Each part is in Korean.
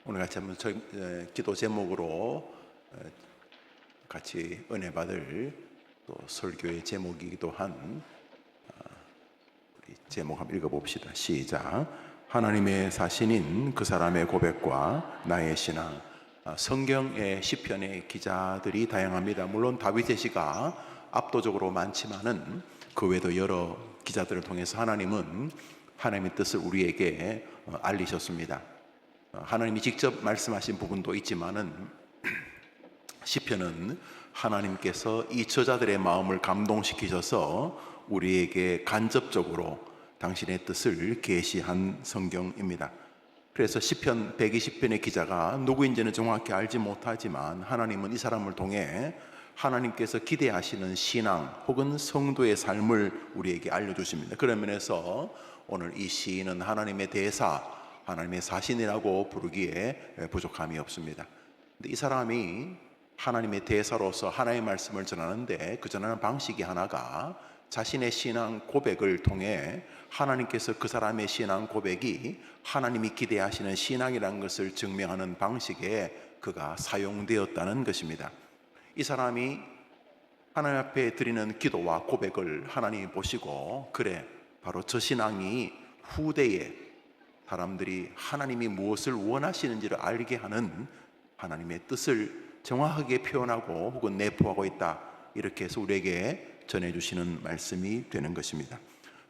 오늘 같이 한번 기도 제목으로 같이 은혜 받을 또 설교의 제목이기도 한 우리 제목 한번 읽어봅시다. 시작. 하나님의 사신인 그 사람의 고백과 나의 신앙. 성경의 시편의 기자들이 다양합니다. 물론 다윗의 시가 압도적으로 많지만은 그 외에도 여러 기자들을 통해서 하나님은 하나님의 뜻을 우리에게 알리셨습니다. 하나님이 직접 말씀하신 부분도 있지만은 시편은 하나님께서 이 저자들의 마음을 감동시키셔서 우리에게 간접적으로 당신의 뜻을 계시한 성경입니다. 그래서 시편 120편의 기자가 누구인지는 정확히 알지 못하지만 하나님은 이 사람을 통해 하나님께서 기대하시는 신앙 혹은 성도의 삶을 우리에게 알려주십니다. 그런 면에서 오늘 이 시인은 하나님의 대사, 하나님의 사신이라고 부르기에 부족함이 없습니다. 근데 이 사람이 하나님의 대사로서 하나님의 말씀을 전하는데 그 전하는 방식이 하나가 자신의 신앙 고백을 통해 하나님께서 그 사람의 신앙 고백이 하나님이 기대하시는 신앙이라는 것을 증명하는 방식에 그가 사용되었다는 것입니다. 이 사람이 하나님 앞에 드리는 기도와 고백을 하나님이 보시고 그래, 바로 저 신앙이 후대에 사람들이 하나님이 무엇을 원하시는지를 알게 하는 하나님의 뜻을 정확하게 표현하고 혹은 내포하고 있다, 이렇게 해서 우리에게 전해주시는 말씀이 되는 것입니다.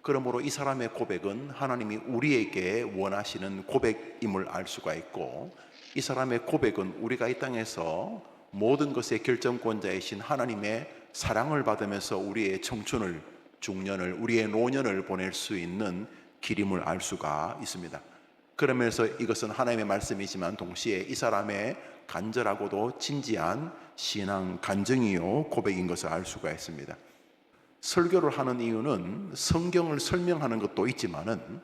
그러므로 이 사람의 고백은 하나님이 우리에게 원하시는 고백임을 알 수가 있고, 이 사람의 고백은 우리가 이 땅에서 모든 것의 결정권자이신 하나님의 사랑을 받으면서 우리의 청춘을, 중년을, 우리의 노년을 보낼 수 있는 길임을 알 수가 있습니다. 그러면서 이것은 하나님의 말씀이지만 동시에 이 사람의 간절하고도 진지한 신앙 간증이요 고백인 것을 알 수가 있습니다. 설교를 하는 이유는 성경을 설명하는 것도 있지만은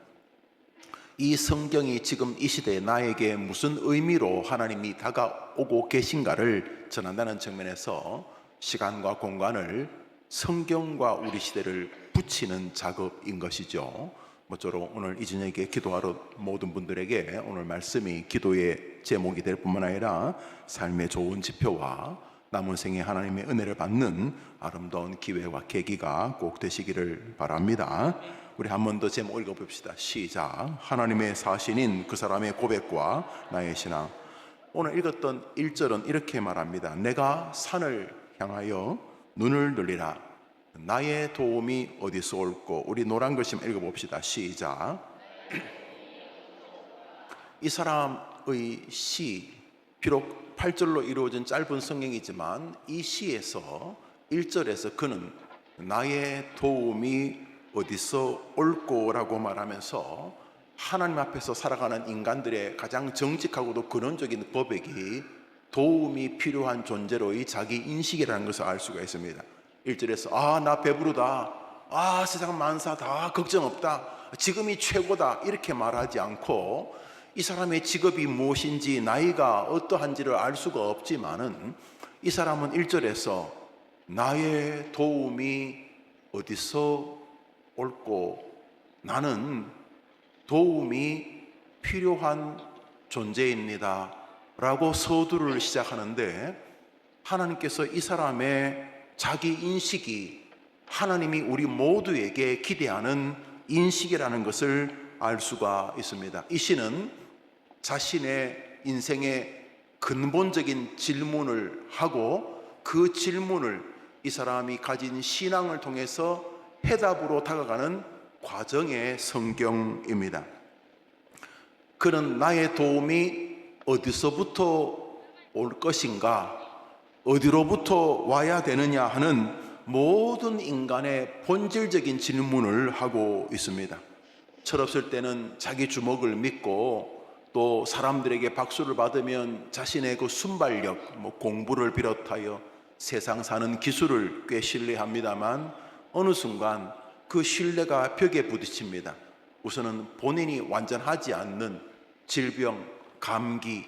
이 성경이 지금 이 시대에 나에게 무슨 의미로 하나님이 다가오고 계신가를 전한다는 측면에서 시간과 공간을 성경과 우리 시대를 붙이는 작업인 것이죠. 모쪼록 오늘 이 저녁에 기도하러 모든 분들에게 오늘 말씀이 기도의 제목이 될 뿐만 아니라 삶의 좋은 지표와 남은 생에 하나님의 은혜를 받는 아름다운 기회와 계기가 꼭 되시기를 바랍니다. 우리 한 번 더 제목 읽어봅시다. 시작. 하나님의 사신인 그 사람의 고백과 나의 신앙. 오늘 읽었던 1절은 이렇게 말합니다. 내가 산을 향하여 눈을 들리라. 나의 도움이 어디서 올꼬. 우리 노란 글씨 읽어봅시다. 시작. 이 사람의 시, 비록 8절로 이루어진 짧은 성경이지만 이 시에서 1절에서 그는 나의 도움이 어디서 올꼬라고 말하면서 하나님 앞에서 살아가는 인간들의 가장 정직하고도 근원적인 고백이 도움이 필요한 존재로의 자기 인식이라는 것을 알 수가 있습니다. 1절에서 나 배부르다, 세상 만사 다 걱정 없다, 지금이 최고다, 이렇게 말하지 않고 이 사람의 직업이 무엇인지 나이가 어떠한지를 알 수가 없지만은 이 사람은 1절에서 나의 도움이 어디서 올꼬, 나는 도움이 필요한 존재입니다 라고 서두를 시작하는데, 하나님께서 이 사람의 자기 인식이 하나님이 우리 모두에게 기대하는 인식이라는 것을 알 수가 있습니다. 이 시는 자신의 인생의 근본적인 질문을 하고 그 질문을 이 사람이 가진 신앙을 통해서 해답으로 다가가는 과정의 성경입니다. 그는 나의 도움이 어디서부터 올 것인가, 어디로부터 와야 되느냐 하는 모든 인간의 본질적인 질문을 하고 있습니다. 철없을 때는 자기 주먹을 믿고 또 사람들에게 박수를 받으면 자신의 그 순발력, 공부를 비롯하여 세상 사는 기술을 꽤 신뢰합니다만 어느 순간 그 신뢰가 벽에 부딪힙니다. 우선은 본인이 완전하지 않는 질병, 감기,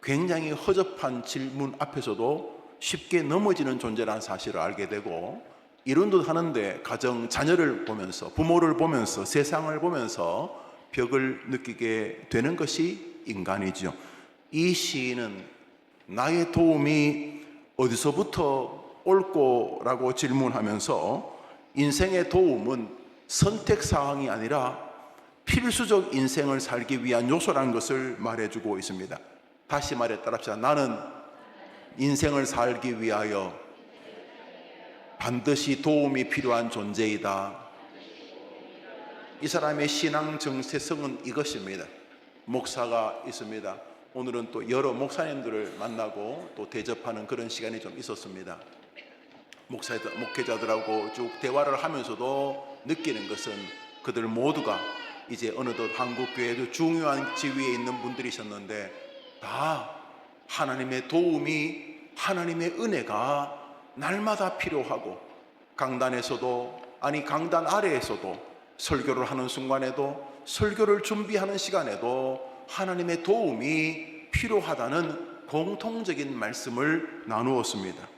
굉장히 허접한 질문 앞에서도 쉽게 넘어지는 존재라는 사실을 알게 되고, 이런 듯 하는데 가정, 자녀를 보면서, 부모를 보면서, 세상을 보면서 벽을 느끼게 되는 것이 인간이죠. 이 시인은 나의 도움이 어디서부터 올 거라고 질문하면서 인생의 도움은 선택 사항이 아니라 필수적 인생을 살기 위한 요소라는 것을 말해주고 있습니다. 다시 말해 따라합시다. 나는 인생을 살기 위하여 반드시 도움이 필요한 존재이다. 이 사람의 신앙 정체성은 이것입니다. 목사가 있습니다. 오늘은 또 여러 목사님들을 만나고 또 대접하는 그런 시간이 좀 있었습니다. 목회자들하고 쭉 대화를 하면서도 느끼는 것은 그들 모두가 이제 어느덧 한국교회도 중요한 지위에 있는 분들이셨는데 다 하나님의 도움이, 하나님의 은혜가 날마다 필요하고, 강단에서도 아니 강단 아래에서도 설교를 하는 순간에도 설교를 준비하는 시간에도 하나님의 도움이 필요하다는 공통적인 말씀을 나누었습니다.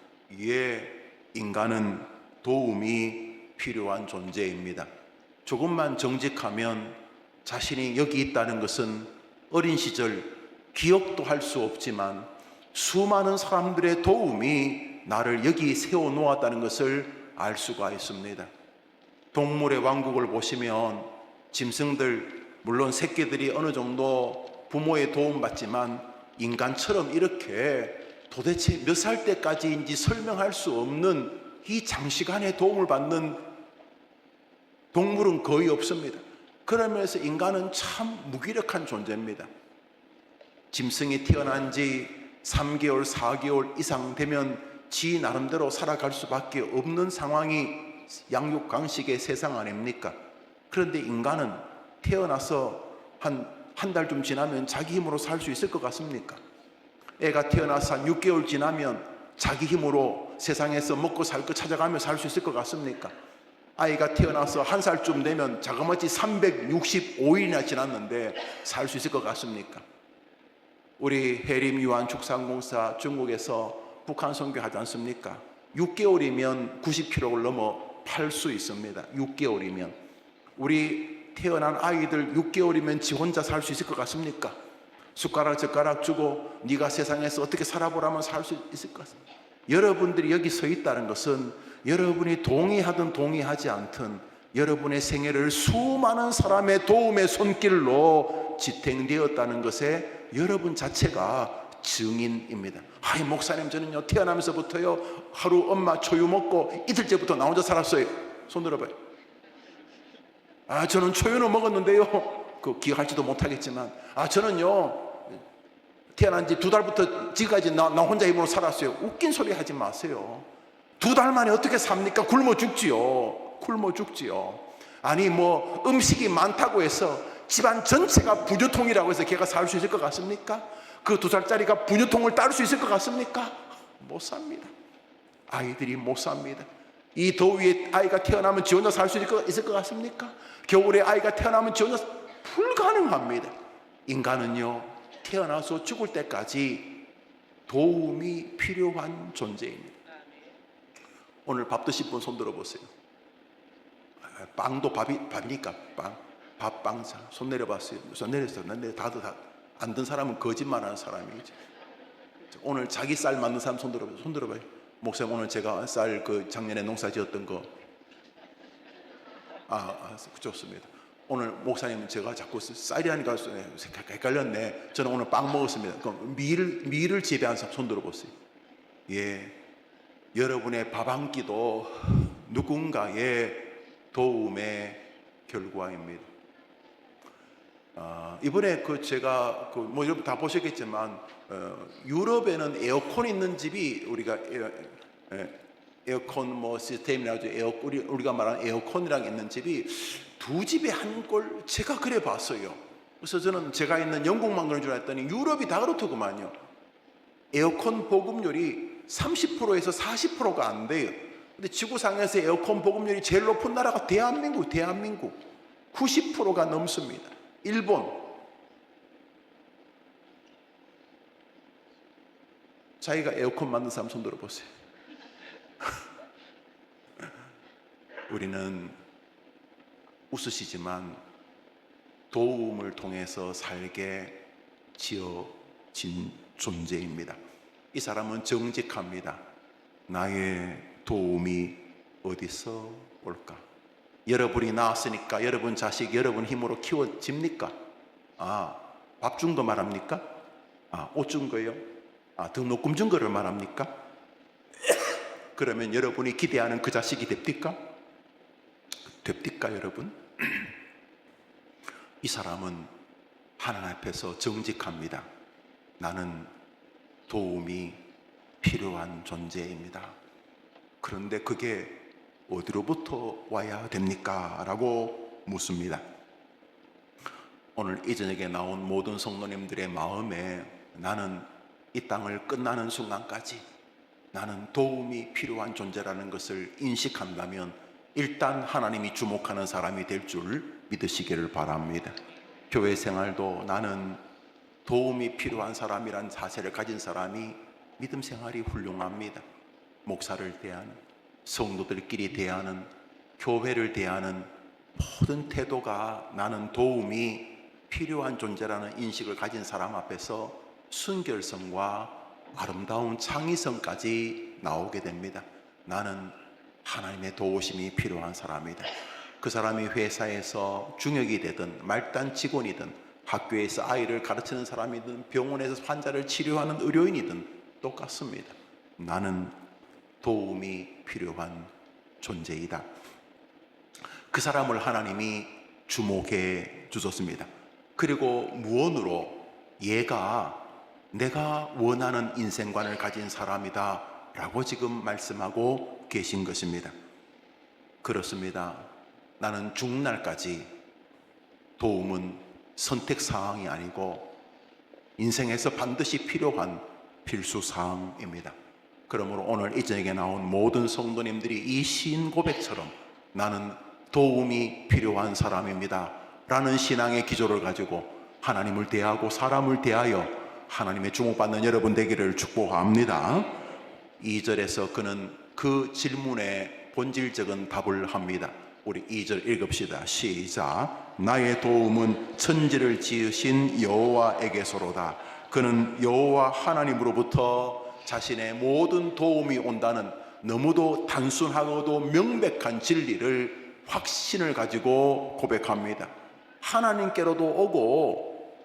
예, 인간은 도움이 필요한 존재입니다. 조금만 정직하면 자신이 여기 있다는 것은 어린 시절 기억도 할 수 없지만 수많은 사람들의 도움이 나를 여기 세워놓았다는 것을 알 수가 있습니다. 동물의 왕국을 보시면 짐승들, 물론 새끼들이 어느 정도 부모의 도움받지만 인간처럼 이렇게 도대체 몇 살 때까지인지 설명할 수 없는 이 장시간의 도움을 받는 동물은 거의 없습니다. 그러면서 인간은 참 무기력한 존재입니다. 짐승이 태어난 지 3개월, 4개월 이상 되면 지 나름대로 살아갈 수밖에 없는 상황이 양육강식의 세상 아닙니까? 그런데 인간은 태어나서 한 달 좀 지나면 자기 힘으로 살 수 있을 것 같습니까? 애가 태어나서 한 6개월 지나면 자기 힘으로 세상에서 먹고 살 거 찾아가며 살 수 있을 것 같습니까? 아이가 태어나서 한 살쯤 되면 자그마치 365일이나 지났는데 살 수 있을 것 같습니까? 우리 해림 유한축산공사 중국에서 북한 선교하지 않습니까? 6개월이면 90kg를 넘어 팔 수 있습니다. 6개월이면. 우리 태어난 아이들 6개월이면 지 혼자 살 수 있을 것 같습니까? 숟가락 젓가락 주고 네가 세상에서 어떻게 살아보라면 살 수 있을 것 같습니다. 여러분들이 여기 서 있다는 것은 여러분이 동의하든 동의하지 않든 여러분의 생애를 수많은 사람의 도움의 손길로 지탱되었다는 것에 여러분 자체가 증인입니다. 아이 목사님, 저는요 태어나면서부터요 하루 엄마 초유 먹고 이틀째부터 나 혼자 살았어요. 손 들어봐요. 아, 저는 초유는 먹었는데요, 그 기억할지도 못하겠지만, 아, 저는요 태어난 지 2달부터 지금까지 나 혼자 힘으로 살았어요. 웃긴 소리 하지 마세요. 2달 만에 어떻게 삽니까? 굶어 죽지요. 굶어 죽지요. 아니 뭐 음식이 많다고 해서 집안 전체가 분유통이라고 해서 걔가 살 수 있을 것 같습니까? 그 2살짜리가 분유통을 따를 수 있을 것 같습니까? 못 삽니다. 아이들이 못 삽니다. 이 더위에 아이가 태어나면 지 혼자 살 수 있을 것 같습니까? 겨울에 아이가 태어나면 지 혼자 불가능합니다. 인간은요 태어나서 죽을 때까지 도움이 필요한 존재입니다. 오늘 밥 드실 분 손 들어보세요. 빵도 밥이니까 밥빵 손 내려봤어요. 손 내렸어요. 다들 안 든 사람은 거짓말하는 사람이죠. 오늘 자기 쌀 만든 사람 손 들어봐요. 손 들어봐요. 목사님, 오늘 제가 쌀 작년에 농사 지었던 거 좋습니다. 오늘 목사님, 제가 자꾸 쌀이라니까 헷갈렸네. 저는 오늘 빵 먹었습니다. 그럼 밀을 재배한 사람 손 들어보세요. 예, 여러분의 밥 한 끼도 누군가의 도움의 결과입니다. 이번에 제가 뭐 여러분 다 보셨겠지만 유럽에는 에어컨 있는 집이 우리가 에어컨 뭐 시스템이라도 우리가 말하는 에어컨이랑 있는 집이 2집에 한 꼴 제가 그래 봤어요. 그래서 저는 제가 있는 영국만 그런 줄 알았더니 유럽이 다 그렇더구만요. 에어컨 보급률이 30%에서 40%가 안 돼요. 근데 지구상에서 에어컨 보급률이 제일 높은 나라가 대한민국 90%가 넘습니다. 일본. 자기가 에어컨 만든 사람 손 들어보세요. 우리는 웃으시지만 도움을 통해서 살게 지어 존재입니다. 이 사람은 정직합니다. 나의 도움이 어디서 올까? 여러분이 낳았으니까 여러분 자식 여러분 힘으로 키워집니까? 밥 준 거 말합니까? 옷 준 거요? 등록금 준 거를 말합니까? 그러면 여러분이 기대하는 그 자식이 됩니까? 됩니까 여러분? 이 사람은 하나님 앞에서 정직합니다. 나는 도움이 필요한 존재입니다. 그런데 그게 어디로부터 와야 됩니까? 라고 묻습니다. 오늘 이 저녁에 나온 모든 성도님들의 마음에 나는 이 땅을 끝나는 순간까지 나는 도움이 필요한 존재라는 것을 인식한다면 일단 하나님이 주목하는 사람이 될 줄 믿으시기를 바랍니다. 교회 생활도 나는 도움이 필요한 사람이란 자세를 가진 사람이 믿음 생활이 훌륭합니다. 목사를 대하는, 성도들끼리 대하는, 교회를 대하는 모든 태도가 나는 도움이 필요한 존재라는 인식을 가진 사람 앞에서 순결성과 아름다운 창의성까지 나오게 됩니다. 나는 하나님의 도우심이 필요한 사람이다. 그 사람이 회사에서 중역이 되든 말단 직원이든 학교에서 아이를 가르치는 사람이든 병원에서 환자를 치료하는 의료인이든 똑같습니다. 나는 도움이 필요한 존재이다. 그 사람을 하나님이 주목해 주셨습니다. 그리고 무언으로 얘가 내가 원하는 인생관을 가진 사람이다 라고 지금 말씀하고 계신 것입니다. 그렇습니다. 나는 죽는 날까지 도움은 선택사항이 아니고 인생에서 반드시 필요한 필수사항입니다. 그러므로 오늘 이 저녁에 나온 모든 성도님들이 이 시인 고백처럼 나는 도움이 필요한 사람입니다 라는 신앙의 기조를 가지고 하나님을 대하고 사람을 대하여 하나님의 주목받는 여러분 되기를 축복합니다. 2절에서 그는 그 질문에 본질적인 답을 합니다. 우리 2절 읽읍시다. 시작. 나의 도움은 천지를 지으신 여호와에게서로다. 그는 여호와 하나님으로부터 자신의 모든 도움이 온다는 너무도 단순하고도 명백한 진리를 확신을 가지고 고백합니다. 하나님께로도 오고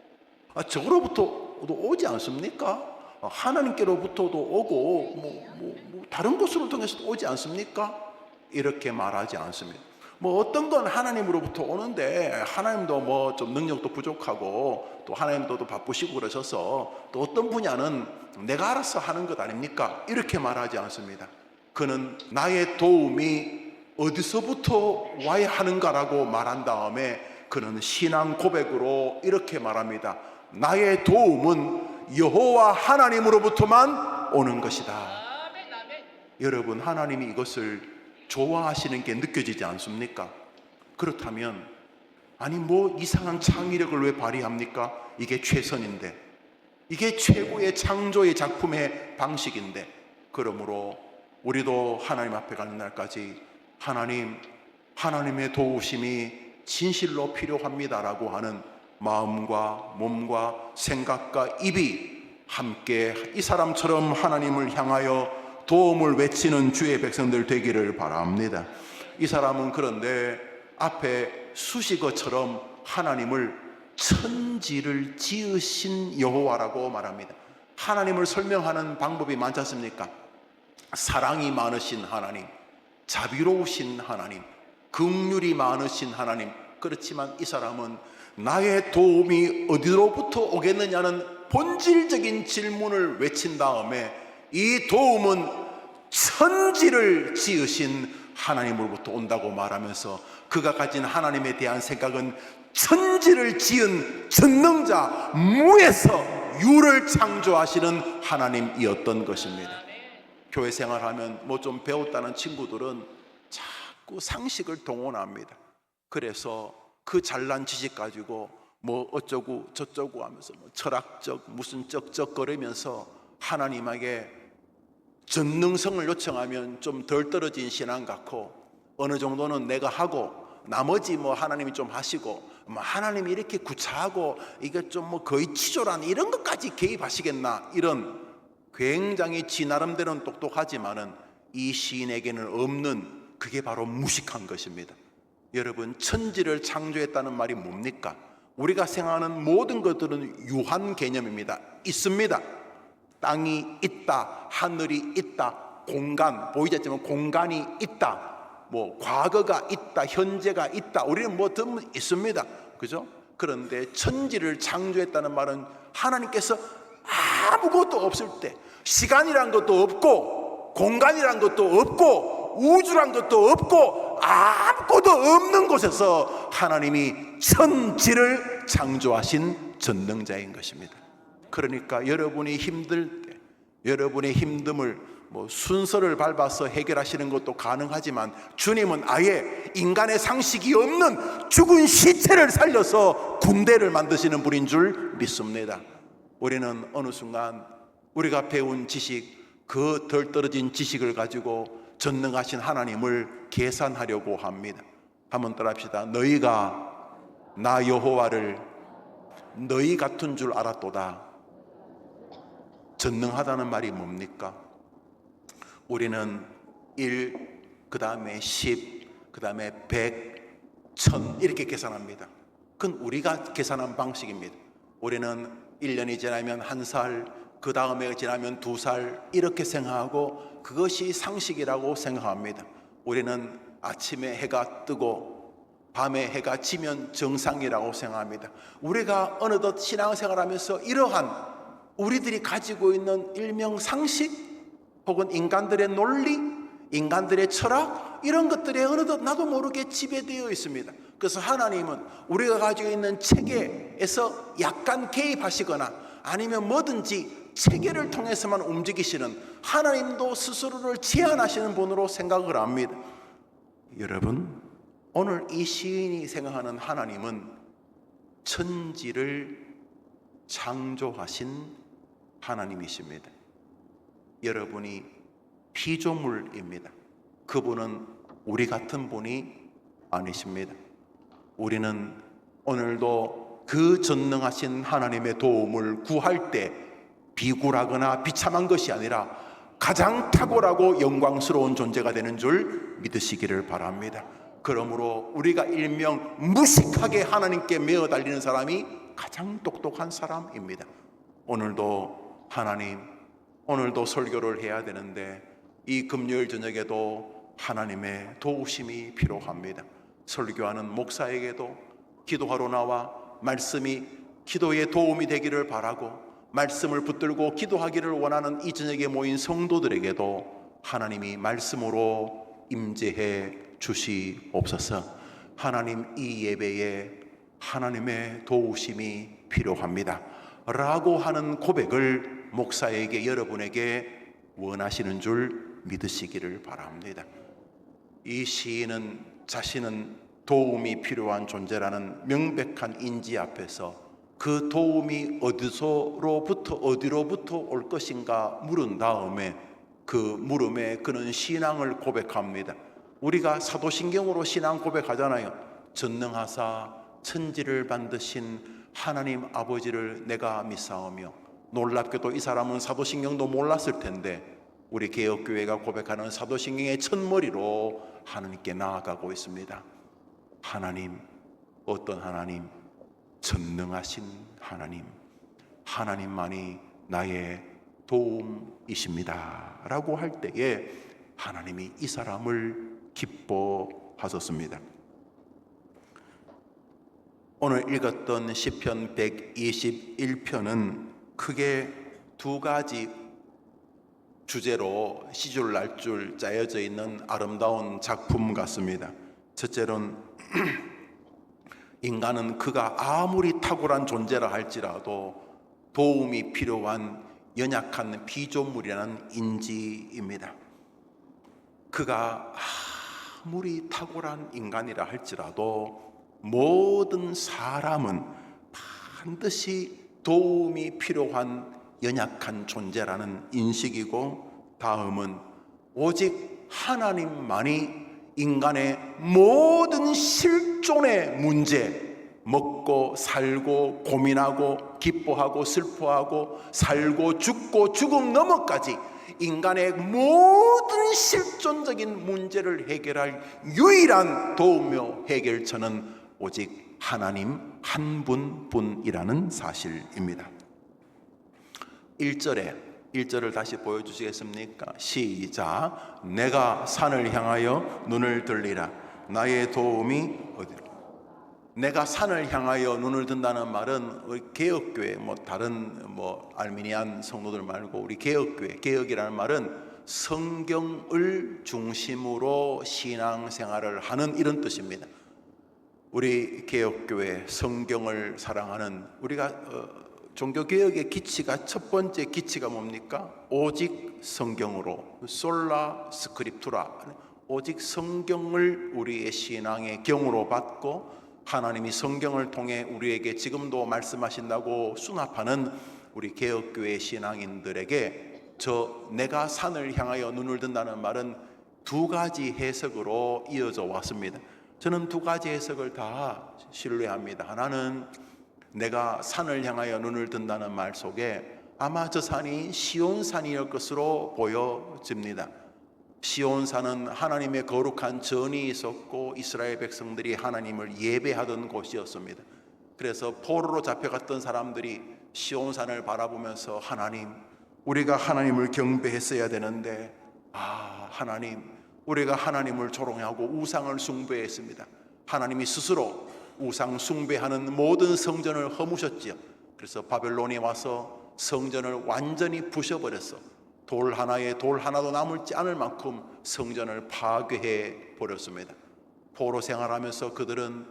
저거로부터도 오지 않습니까? 하나님께로부터도 오고 다른 곳으로 통해서도 오지 않습니까? 이렇게 말하지 않습니다. 어떤 건 하나님으로부터 오는데 하나님도 좀 능력도 부족하고 또 하나님도 바쁘시고 그러셔서 또 어떤 분야는 내가 알아서 하는 것 아닙니까? 이렇게 말하지 않습니다. 그는 나의 도움이 어디서부터 와야 하는가라고 말한 다음에 그는 신앙 고백으로 이렇게 말합니다. 나의 도움은 여호와 하나님으로부터만 오는 것이다. 여러분, 하나님이 이것을 좋아하시는 게 느껴지지 않습니까? 그렇다면 이상한 창의력을 왜 발휘합니까? 이게 최선인데, 이게 최고의 창조의 작품의 방식인데, 그러므로 우리도 하나님 앞에 가는 날까지 하나님의 도우심이 진실로 필요합니다라고 하는 마음과 몸과 생각과 입이 함께 이 사람처럼 하나님을 향하여 도움을 외치는 주의 백성들 되기를 바랍니다. 이 사람은 그런데 앞에 수식어처럼 하나님을 천지를 지으신 여호와라고 말합니다. 하나님을 설명하는 방법이 많지 않습니까? 사랑이 많으신 하나님, 자비로우신 하나님, 긍휼이 많으신 하나님. 그렇지만 이 사람은 나의 도움이 어디로부터 오겠느냐는 본질적인 질문을 외친 다음에 이 도움은 천지를 지으신 하나님으로부터 온다고 말하면서 그가 가진 하나님에 대한 생각은 천지를 지은 전능자, 무에서 유를 창조하시는 하나님이었던 것입니다. 교회 생활하면 좀 배웠다는 친구들은 자꾸 상식을 동원합니다. 그래서 그 잘난 지식 가지고 어쩌고 저쩌고 하면서 철학적 무슨 쩍쩍거리면서 하나님에게 전능성을 요청하면 좀 덜 떨어진 신앙 같고 어느 정도는 내가 하고 나머지 하나님이 좀 하시고 뭐 하나님이 이렇게 구차하고 이게 좀 뭐 거의 치졸한 이런 것까지 개입하시겠나, 이런 굉장히 지 나름대로는 똑똑하지만은 이 시인에게는 없는, 그게 바로 무식한 것입니다. 여러분, 천지를 창조했다는 말이 뭡니까? 우리가 생각하는 모든 것들은 유한 개념입니다. 있습니다. 땅이 있다, 하늘이 있다, 공간, 보이지 않지만 공간이 있다, 뭐 과거가 있다, 현재가 있다, 우리는 뭐 더 있습니다. 그죠? 그런데 천지를 창조했다는 말은 하나님께서 아무것도 없을 때, 시간이란 것도 없고 공간이란 것도 없고 우주란 것도 없고 아무것도 없는 곳에서 하나님이 천지를 창조하신 전능자인 것입니다. 그러니까 여러분이 힘들 때, 여러분의 힘듦을 뭐 순서를 밟아서 해결하시는 것도 가능하지만, 주님은 아예 인간의 상식이 없는 죽은 시체를 살려서 군대를 만드시는 분인 줄 믿습니다. 우리는 어느 순간 우리가 배운 지식, 그 덜 떨어진 지식을 가지고 전능하신 하나님을 계산하려고 합니다. 한번 따라합시다. 너희가 나 여호와를 너희 같은 줄 알았도다. 전능하다는 말이 뭡니까? 우리는 1, 그 다음에 10, 그 다음에 100, 1000 이렇게 계산합니다. 그건 우리가 계산한 방식입니다. 우리는 1년이 지나면 1살, 그 다음에 지나면 2살 이렇게 생각하고 그것이 상식이라고 생각합니다. 우리는 아침에 해가 뜨고 밤에 해가 지면 정상이라고 생각합니다. 우리가 어느덧 신앙생활하면서 이러한 우리들이 가지고 있는 일명 상식, 혹은 인간들의 논리, 인간들의 철학, 이런 것들에 어느덧 나도 모르게 지배되어 있습니다. 그래서 하나님은 우리가 가지고 있는 체계에서 약간 개입하시거나 아니면 뭐든지 체계를 통해서만 움직이시는, 하나님도 스스로를 제한하시는 분으로 생각을 합니다. 여러분, 오늘 이 시인이 생각하는 하나님은 천지를 창조하신 하나님이십니다. 여러분이 피조물입니다. 그분은 우리 같은 분이 아니십니다. 우리는 오늘도 그 전능하신 하나님의 도움을 구할 때 비굴하거나 비참한 것이 아니라 가장 탁월하고 영광스러운 존재가 되는 줄 믿으시기를 바랍니다. 그러므로 우리가 일명 무식하게 하나님께 매어 달리는 사람이 가장 똑똑한 사람입니다. 오늘도 하나님, 오늘도 설교를 해야 되는데 이 금요일 저녁에도 하나님의 도우심이 필요합니다. 설교하는 목사에게도 기도하러 나와 말씀이 기도에 도움이 되기를 바라고 말씀을 붙들고 기도하기를 원하는 이 저녁에 모인 성도들에게도 하나님이 말씀으로 임재해 주시옵소서. 하나님, 이 예배에 하나님의 도우심이 필요합니다 라고 하는 고백을 목사에게, 여러분에게 원하시는 줄 믿으시기를 바랍니다. 이 시인은 자신은 도움이 필요한 존재라는 명백한 인지 앞에서 그 도움이 어디로부터 올 것인가 물은 다음에 그 물음에 그는 신앙을 고백합니다. 우리가 사도신경으로 신앙 고백하잖아요. 전능하사 천지를 만드신 하나님 아버지를 내가 믿사오며, 놀랍게도 이 사람은 사도신경도 몰랐을 텐데 우리 개혁교회가 고백하는 사도신경의 첫머리로 하나님께 나아가고 있습니다. 하나님, 어떤 하나님? 전능하신 하나님, 하나님만이 나의 도움이십니다 라고 할 때에 하나님이 이 사람을 기뻐하셨습니다. 오늘 읽었던 시편 121편은 크게 두 가지 주제로 시줄날줄 짜여져 있는 아름다운 작품 같습니다. 첫째로는 인간은 그가 아무리 탁월한 존재라 할지라도 도움이 필요한 연약한 피조물이라는 인지입니다. 그가 아무리 탁월한 인간이라 할지라도 모든 사람은 반드시 도움이 필요한 연약한 존재라는 인식이고, 다음은 오직 하나님만이 인간의 모든 실존의 문제, 먹고 살고 고민하고 기뻐하고 슬퍼하고 살고 죽고 죽음 너머까지 인간의 모든 실존적인 문제를 해결할 유일한 도우며 해결처는 오직 하나님 한 분뿐이라는 사실입니다. 1절을 다시 보여주시겠습니까? 시작. 내가 산을 향하여 눈을 들리라. 나의 도움이 어디로? 내가 산을 향하여 눈을 든다는 말은 우리 개혁교회 다른 알미니안 성도들 말고 우리 개혁교회, 개혁이라는 말은 성경을 중심으로 신앙생활을 하는 이런 뜻입니다. 우리 개혁교회 성경을 사랑하는 우리가 종교개혁의 기치가 첫 번째 기치가 뭡니까? 오직 성경으로 솔라 스크립투라, 오직 성경을 우리의 신앙의 경으로 받고 하나님이 성경을 통해 우리에게 지금도 말씀하신다고 수납하는 우리 개혁교회 신앙인들에게 내가 산을 향하여 눈을 든다는 말은 두 가지 해석으로 이어져 왔습니다. 저는 두 가지 해석을 다 신뢰합니다. 하나는 내가 산을 향하여 눈을 든다는 말 속에 아마 저 산이 시온산이었을 것으로 보여집니다. 시온산은 하나님의 거룩한 전이 있었고 이스라엘 백성들이 하나님을 예배하던 곳이었습니다. 그래서 포로로 잡혀갔던 사람들이 시온산을 바라보면서 하나님, 우리가 하나님을 경배했어야 되는데 하나님, 우리가 하나님을 조롱하고 우상을 숭배했습니다. 하나님이 스스로 우상 숭배하는 모든 성전을 허무셨지요. 그래서 바벨론이 와서 성전을 완전히 부셔버렸어. 돌 하나도 남지 않을 만큼 성전을 파괴해 버렸습니다. 포로 생활하면서 그들은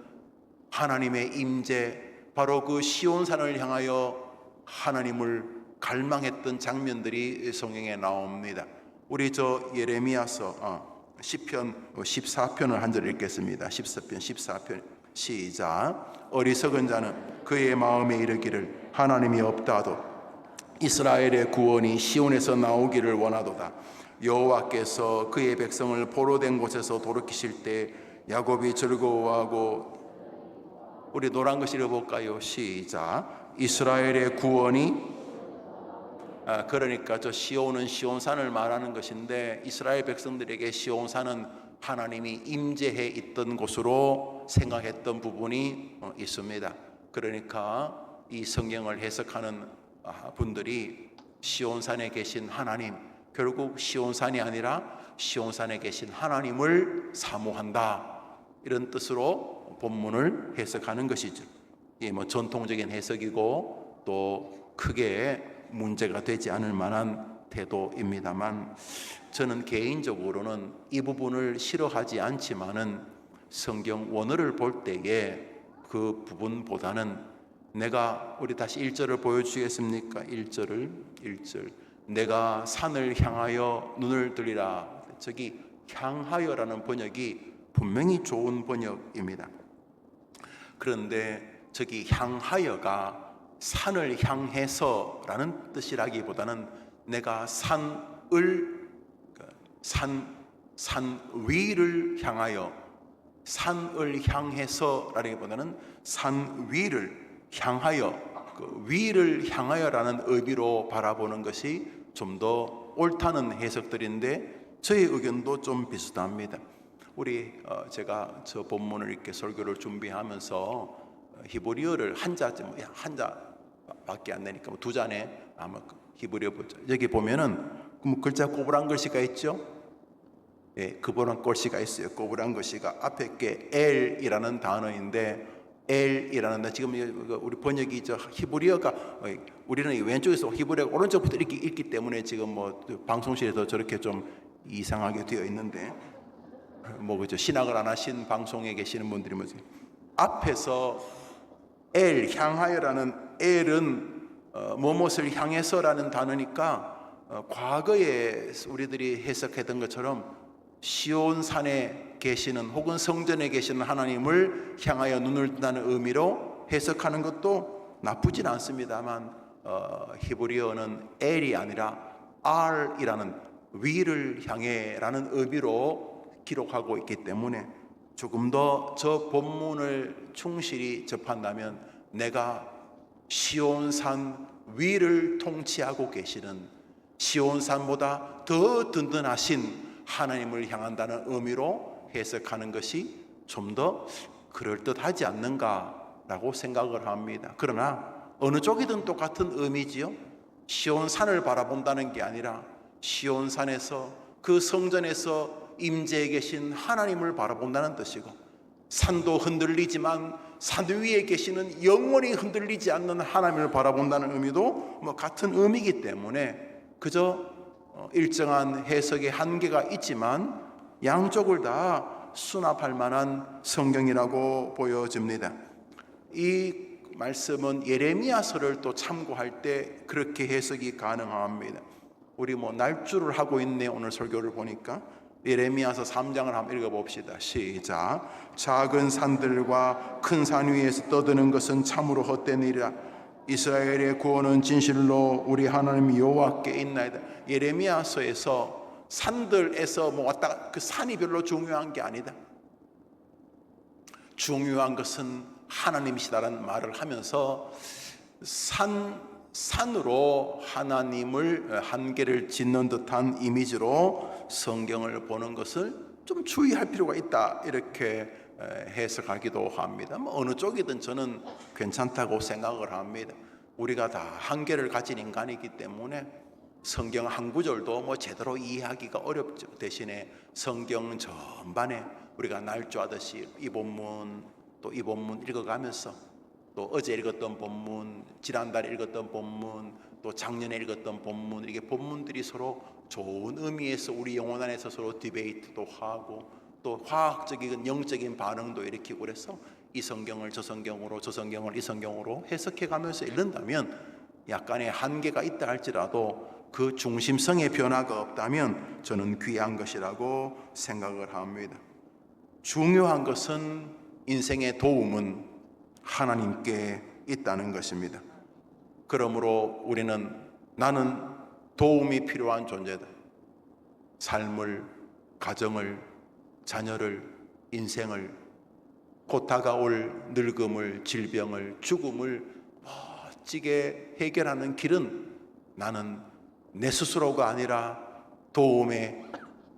하나님의 임재, 바로 그 시온산을 향하여 하나님을 갈망했던 장면들이 성경에 나옵니다. 우리 예레미야서 시편 14편을 한 절 읽겠습니다. 14편 시작. 어리석은 자는 그의 마음에 이르기를 하나님이 없다도 이스라엘의 구원이 시온에서 나오기를 원하도다. 여호와께서 그의 백성을 포로된 곳에서 돌이키실 때 야곱이 즐거워하고, 우리 노란 글씨 읽어볼까요? 시작. 이스라엘의 구원이, 그러니까 저 시온은 시온산을 말하는 것인데 이스라엘 백성들에게 시온산은 하나님이 임재해 있던 곳으로 생각했던 부분이 있습니다. 그러니까 이 성경을 해석하는 분들이 시온산에 계신 하나님, 결국 시온산이 아니라 시온산에 계신 하나님을 사모한다, 이런 뜻으로 본문을 해석하는 것이죠. 이 전통적인 해석이고 또 크게 문제가 되지 않을 만한 태도입니다만, 저는 개인적으로는 이 부분을 싫어하지 않지만은 성경 원어를 볼 때에 그 부분보다는 우리 다시 1절을 보여주시겠습니까? 1절. 내가 산을 향하여 눈을 들리라. 저기 향하여라는 번역이 분명히 좋은 번역입니다. 그런데 저기 향하여가 산을 향해서라는 뜻이라기보다는 내가 산 위를 향하여, 산을 향해서라기보다는 산 위를 향하여, 그 위를 향하여라는 의미로 바라보는 것이 좀 더 옳다는 해석들인데 저의 의견도 좀 비슷합니다. 제가 저 본문을 이렇게 설교를 준비하면서 히브리어를 한자밖에 안 되니까 두 잔에 아마 히브리어 보죠. 여기 보면은 글자 꼬부랑 글씨가 있죠. 꼬부랑 글씨가 있어요. 꼬부랑 글씨가 앞에 게 L이라는 단어인데, L이라는, 지금 우리 번역이 히브리어가, 우리는 왼쪽에서 히브리어가 오른쪽부터 이렇게 읽기 때문에 지금 방송실에서 저렇게 좀 이상하게 되어 있는데, 신학을 안 하신 방송에 계시는 분들이 앞에서 L, 향하여라는 L은 무엇을 향해서라는 단어니까 과거에 우리들이 해석했던 것처럼 시온산에 계시는 혹은 성전에 계시는 하나님을 향하여 눈을 뜬다는 의미로 해석하는 것도 나쁘진 않습니다만, 히브리어는 L이 아니라 R이라는 위를 향해라는 의미로 기록하고 있기 때문에 조금 더 저 본문을 충실히 접한다면 내가 시온산 위를 통치하고 계시는 시온산보다 더 든든하신 하나님을 향한다는 의미로 해석하는 것이 좀 더 그럴듯하지 않는가라고 생각을 합니다. 그러나 어느 쪽이든 똑같은 의미지요. 시온산을 바라본다는 게 아니라 시온산에서 그 성전에서 임재해 계신 하나님을 바라본다는 뜻이고, 산도 흔들리지만 산 위에 계시는 영원히 흔들리지 않는 하나님을 바라본다는 의미도 같은 의미이기 때문에 그저 일정한 해석의 한계가 있지만 양쪽을 다 수납할 만한 성경이라고 보여집니다. 이 말씀은 예레미야서를 또 참고할 때 그렇게 해석이 가능합니다. 우리 날주를 하고 있네. 오늘 설교를 보니까 예레미야서 3장을 한번 읽어봅시다. 시작. 작은 산들과 큰 산 위에서 떠드는 것은 참으로 헛된 일이라. 이스라엘의 구원은 진실로 우리 하나님 여호와께 있나이다. 예레미야서에서 산들에서 왔다, 그 산이 별로 중요한 게 아니다. 중요한 것은 하나님이시다라는 말을 하면서 산으로 하나님을 한계를 짓는 듯한 이미지로 성경을 보는 것을 좀 주의할 필요가 있다, 이렇게 해석하기도 합니다. 어느 쪽이든 저는 괜찮다고 생각을 합니다. 우리가 다 한계를 가진 인간이기 때문에 성경 한 구절도 제대로 이해하기가 어렵죠. 대신에 성경 전반에 우리가 날조하듯이 이 본문 또 이 본문 읽어가면서, 또 어제 읽었던 본문, 지난달에 읽었던 본문, 또 작년에 읽었던 본문, 이게 본문들이 서로 좋은 의미에서 우리 영혼 안에서 서로 디베이트도 하고 또 화학적인 영적인 반응도 일으키고, 그래서 이 성경을 저 성경으로, 저 성경을 이 성경으로 해석해 가면서 읽는다면 약간의 한계가 있다 할지라도 그 중심성의 변화가 없다면 저는 귀한 것이라고 생각을 합니다. 중요한 것은 인생의 도움은 하나님께 있다는 것입니다. 그러므로 우리는 나는 도움이 필요한 존재다. 삶을, 가정을, 자녀를, 인생을, 곧 다가올 늙음을, 질병을, 죽음을 멋지게 해결하는 길은 나는 내 스스로가 아니라 도움의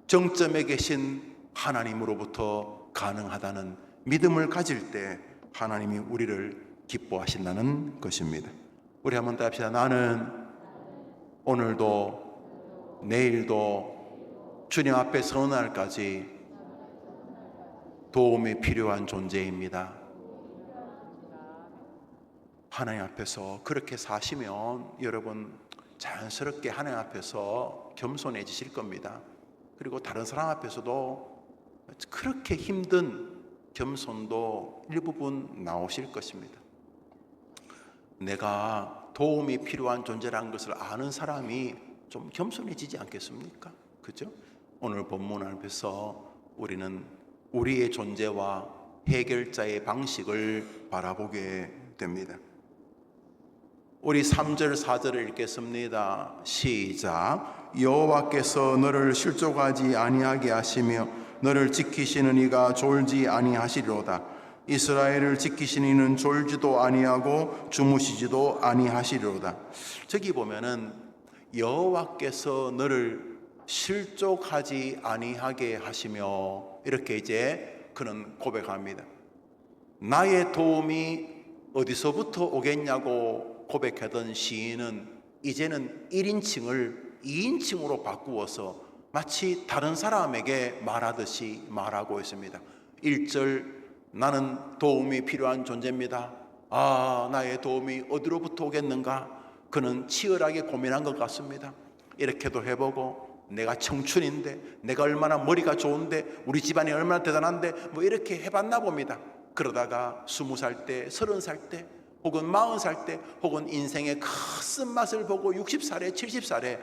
정점에 계신 하나님으로부터 가능하다는 믿음을 가질 때 하나님이 우리를 기뻐하신다는 것입니다. 우리 한번 따라합시다. 나는 오늘도 내일도 주님 앞에 서는 날까지 도움이 필요한 존재입니다. 하나님 앞에서 그렇게 사시면 여러분 자연스럽게 하나님 앞에서 겸손해지실 겁니다. 그리고 다른 사람 앞에서도 그렇게 힘든 겸손도 일부분 나오실 것입니다. 내가 도움이 필요한 존재라는 것을 아는 사람이 좀 겸손해지지 않겠습니까? 그죠? 오늘 본문 앞에서 우리는 우리의 존재와 해결자의 방식을 바라보게 됩니다. 우리 3절 4절을 읽겠습니다. 시작. 여호와께서 너를 실족하지 아니하게 하시며 너를 지키시는 이가 졸지 아니하시리로다. 이스라엘을 지키시는 이는 졸지도 아니하고 주무시지도 아니하시리로다. 저기 보면은 여호와께서 너를 실족하지 아니하게 하시며, 이렇게 이제 그는 고백합니다. 나의 도움이 어디서부터 오겠냐고 고백하던 시인은 이제는 1인칭을 2인칭으로 바꾸어서 마치 다른 사람에게 말하듯이 말하고 있습니다. 1절, 나는 도움이 필요한 존재입니다. 나의 도움이 어디로부터 오겠는가? 그는 치열하게 고민한 것 같습니다. 이렇게도 해보고, 내가 청춘인데, 내가 얼마나 머리가 좋은데, 우리 집안이 얼마나 대단한데, 이렇게 해봤나 봅니다. 그러다가 20살 때, 30살 때, 혹은 40살 때, 혹은 인생의 큰 쓴맛을 보고 60살에 70살에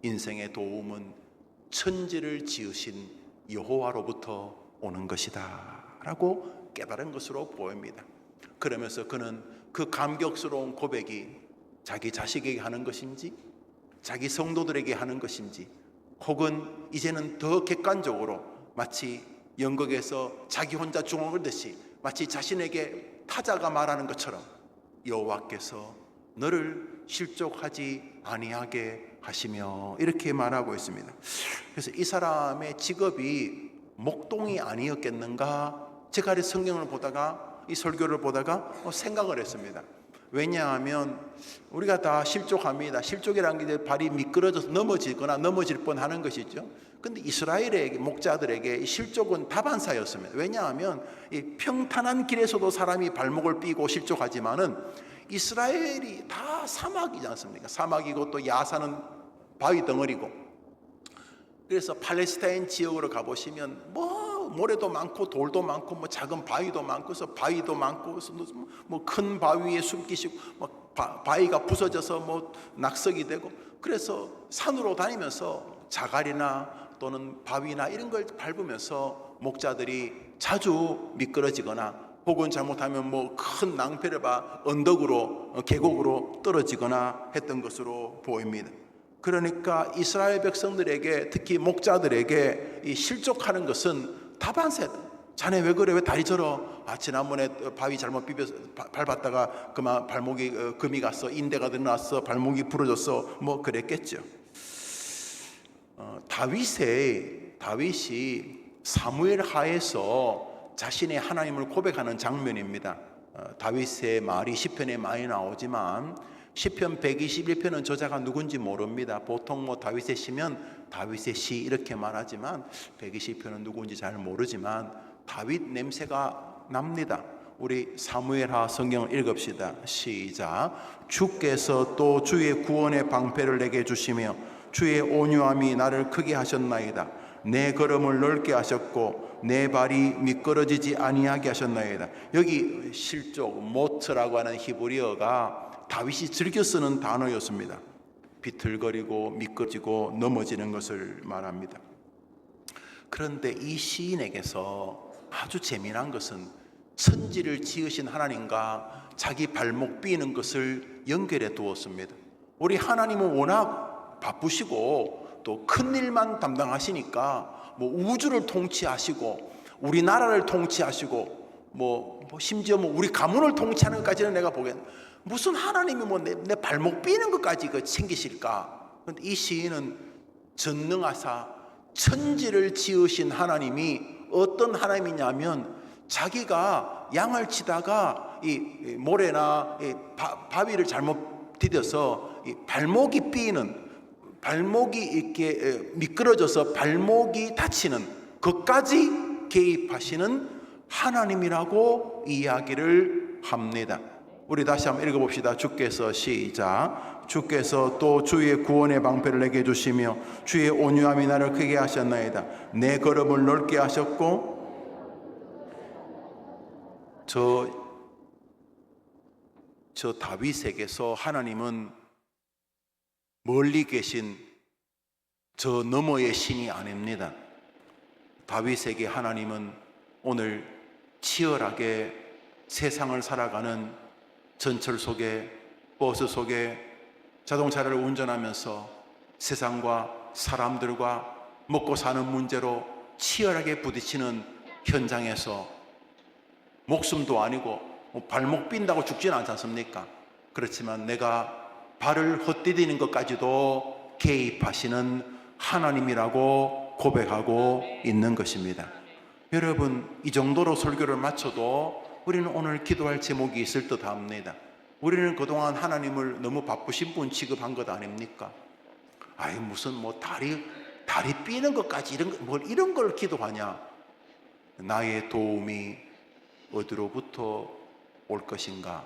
인생의 도움은 천지를 지으신 여호와로부터 오는 것이다 라고 깨달은 것으로 보입니다. 그러면서 그는 그 감격스러운 고백이 자기 자식에게 하는 것인지, 자기 성도들에게 하는 것인지, 혹은 이제는 더 객관적으로 마치 연극에서 자기 혼자 중얼 듯이 마치 자신에게 타자가 말하는 것처럼 여호와께서 너를 실족하지 아니하게 하시며 이렇게 말하고 있습니다. 그래서 이 사람의 직업이 목동이 아니었겠는가? 제가 성경을 보다가 이 설교를 보다가 생각을 했습니다. 왜냐하면 우리가 다 실족합니다. 실족이라는 게 발이 미끄러져서 넘어지거나 넘어질 뻔하는 것이죠. 근데 이스라엘의 목자들에게 실족은 다반사였습니다. 왜냐하면 이 평탄한 길에서도 사람이 발목을 삐고 실족하지만은 이스라엘이 다 사막이지 않습니까? 사막이고 또 야산은 바위 덩어리고, 그래서 팔레스타인 지역으로 가보시면 모래도 많고 돌도 많고 작은 바위도 많고, 그래서 바위도 많고, 큰 바위에 숨기시고 바위가 부서져서 낙석이 되고, 그래서 산으로 다니면서 자갈이나 또는 바위나 이런 걸 밟으면서 목자들이 자주 미끄러지거나 혹은 잘못하면 큰 낭패를 봐 언덕으로 계곡으로 떨어지거나 했던 것으로 보입니다. 그러니까 이스라엘 백성들에게, 특히 목자들에게 이 실족하는 것은 다반사다. 자네 왜 그래? 왜 다리 저러? 지난번에 바위 잘못 밟았다가 그만 발목이 금이 갔어, 인대가 드러났어, 발목이 부러졌어, 그랬겠죠. 다윗이 사무엘 하에서 자신의 하나님을 고백하는 장면입니다. 다윗의 말이 시편에 많이 나오지만 시편 121편은 저자가 누군지 모릅니다. 보통 다윗의 시면 다윗의 시 이렇게 말하지만 120편은 누군지 잘 모르지만 다윗 냄새가 납니다. 우리 사무엘하 성경을 읽읍시다. 시작. 주께서 또 주의 구원의 방패를 내게 주시며 주의 온유함이 나를 크게 하셨나이다. 내 걸음을 넓게 하셨고 내 발이 미끄러지지 아니하게 하셨나이다. 여기 실족, 모트라고 하는 히브리어가 다윗이 즐겨 쓰는 단어였습니다. 비틀거리고 미끄러지고 넘어지는 것을 말합니다. 그런데 이 시인에게서 아주 재미난 것은 천지를 지으신 하나님과 자기 발목 삐는 것을 연결해 두었습니다. 우리 하나님은 워낙 바쁘시고 또 큰 일만 담당하시니까 우주를 통치하시고 우리나라를 통치하시고 심지어 우리 가문을 통치하는 것까지는 내가 보기엔 무슨 하나님이 내 발목 삐는 것까지 챙기실까? 근데 이 시인은 전능하사 천지를 지으신 하나님이 어떤 하나님이냐면 자기가 양을 치다가 이 모래나 바위를 잘못 디뎌서 이 발목이 삐는, 발목이 이렇게 미끄러져서 발목이 다치는 것까지 개입하시는 하나님이라고 이야기를 합니다. 우리 다시 한번 읽어봅시다. 주께서, 시작. 주께서 또 주의 구원의 방패를 내게 주시며 주의 온유함이 나를 크게 하셨나이다. 내 걸음을 넓게 하셨고. 저 다윗에게서 하나님은 멀리 계신 저 너머의 신이 아닙니다. 다윗에게 하나님은 오늘 치열하게 세상을 살아가는 전철 속에, 버스 속에, 자동차를 운전하면서 세상과 사람들과 먹고 사는 문제로 치열하게 부딪히는 현장에서 목숨도 아니고 발목 빈다고 죽지는 않지 않습니까? 그렇지만 내가 발을 헛디디는 것까지도 개입하시는 하나님이라고 고백하고 있는 것입니다. 여러분, 이 정도로 설교를 마쳐도 우리는 오늘 기도할 제목이 있을 듯 합니다. 우리는 그동안 하나님을 너무 바쁘신 분 취급한 것 아닙니까? 무슨 다리 삐는 것까지 이런 걸 기도하냐? 나의 도움이 어디로부터 올 것인가?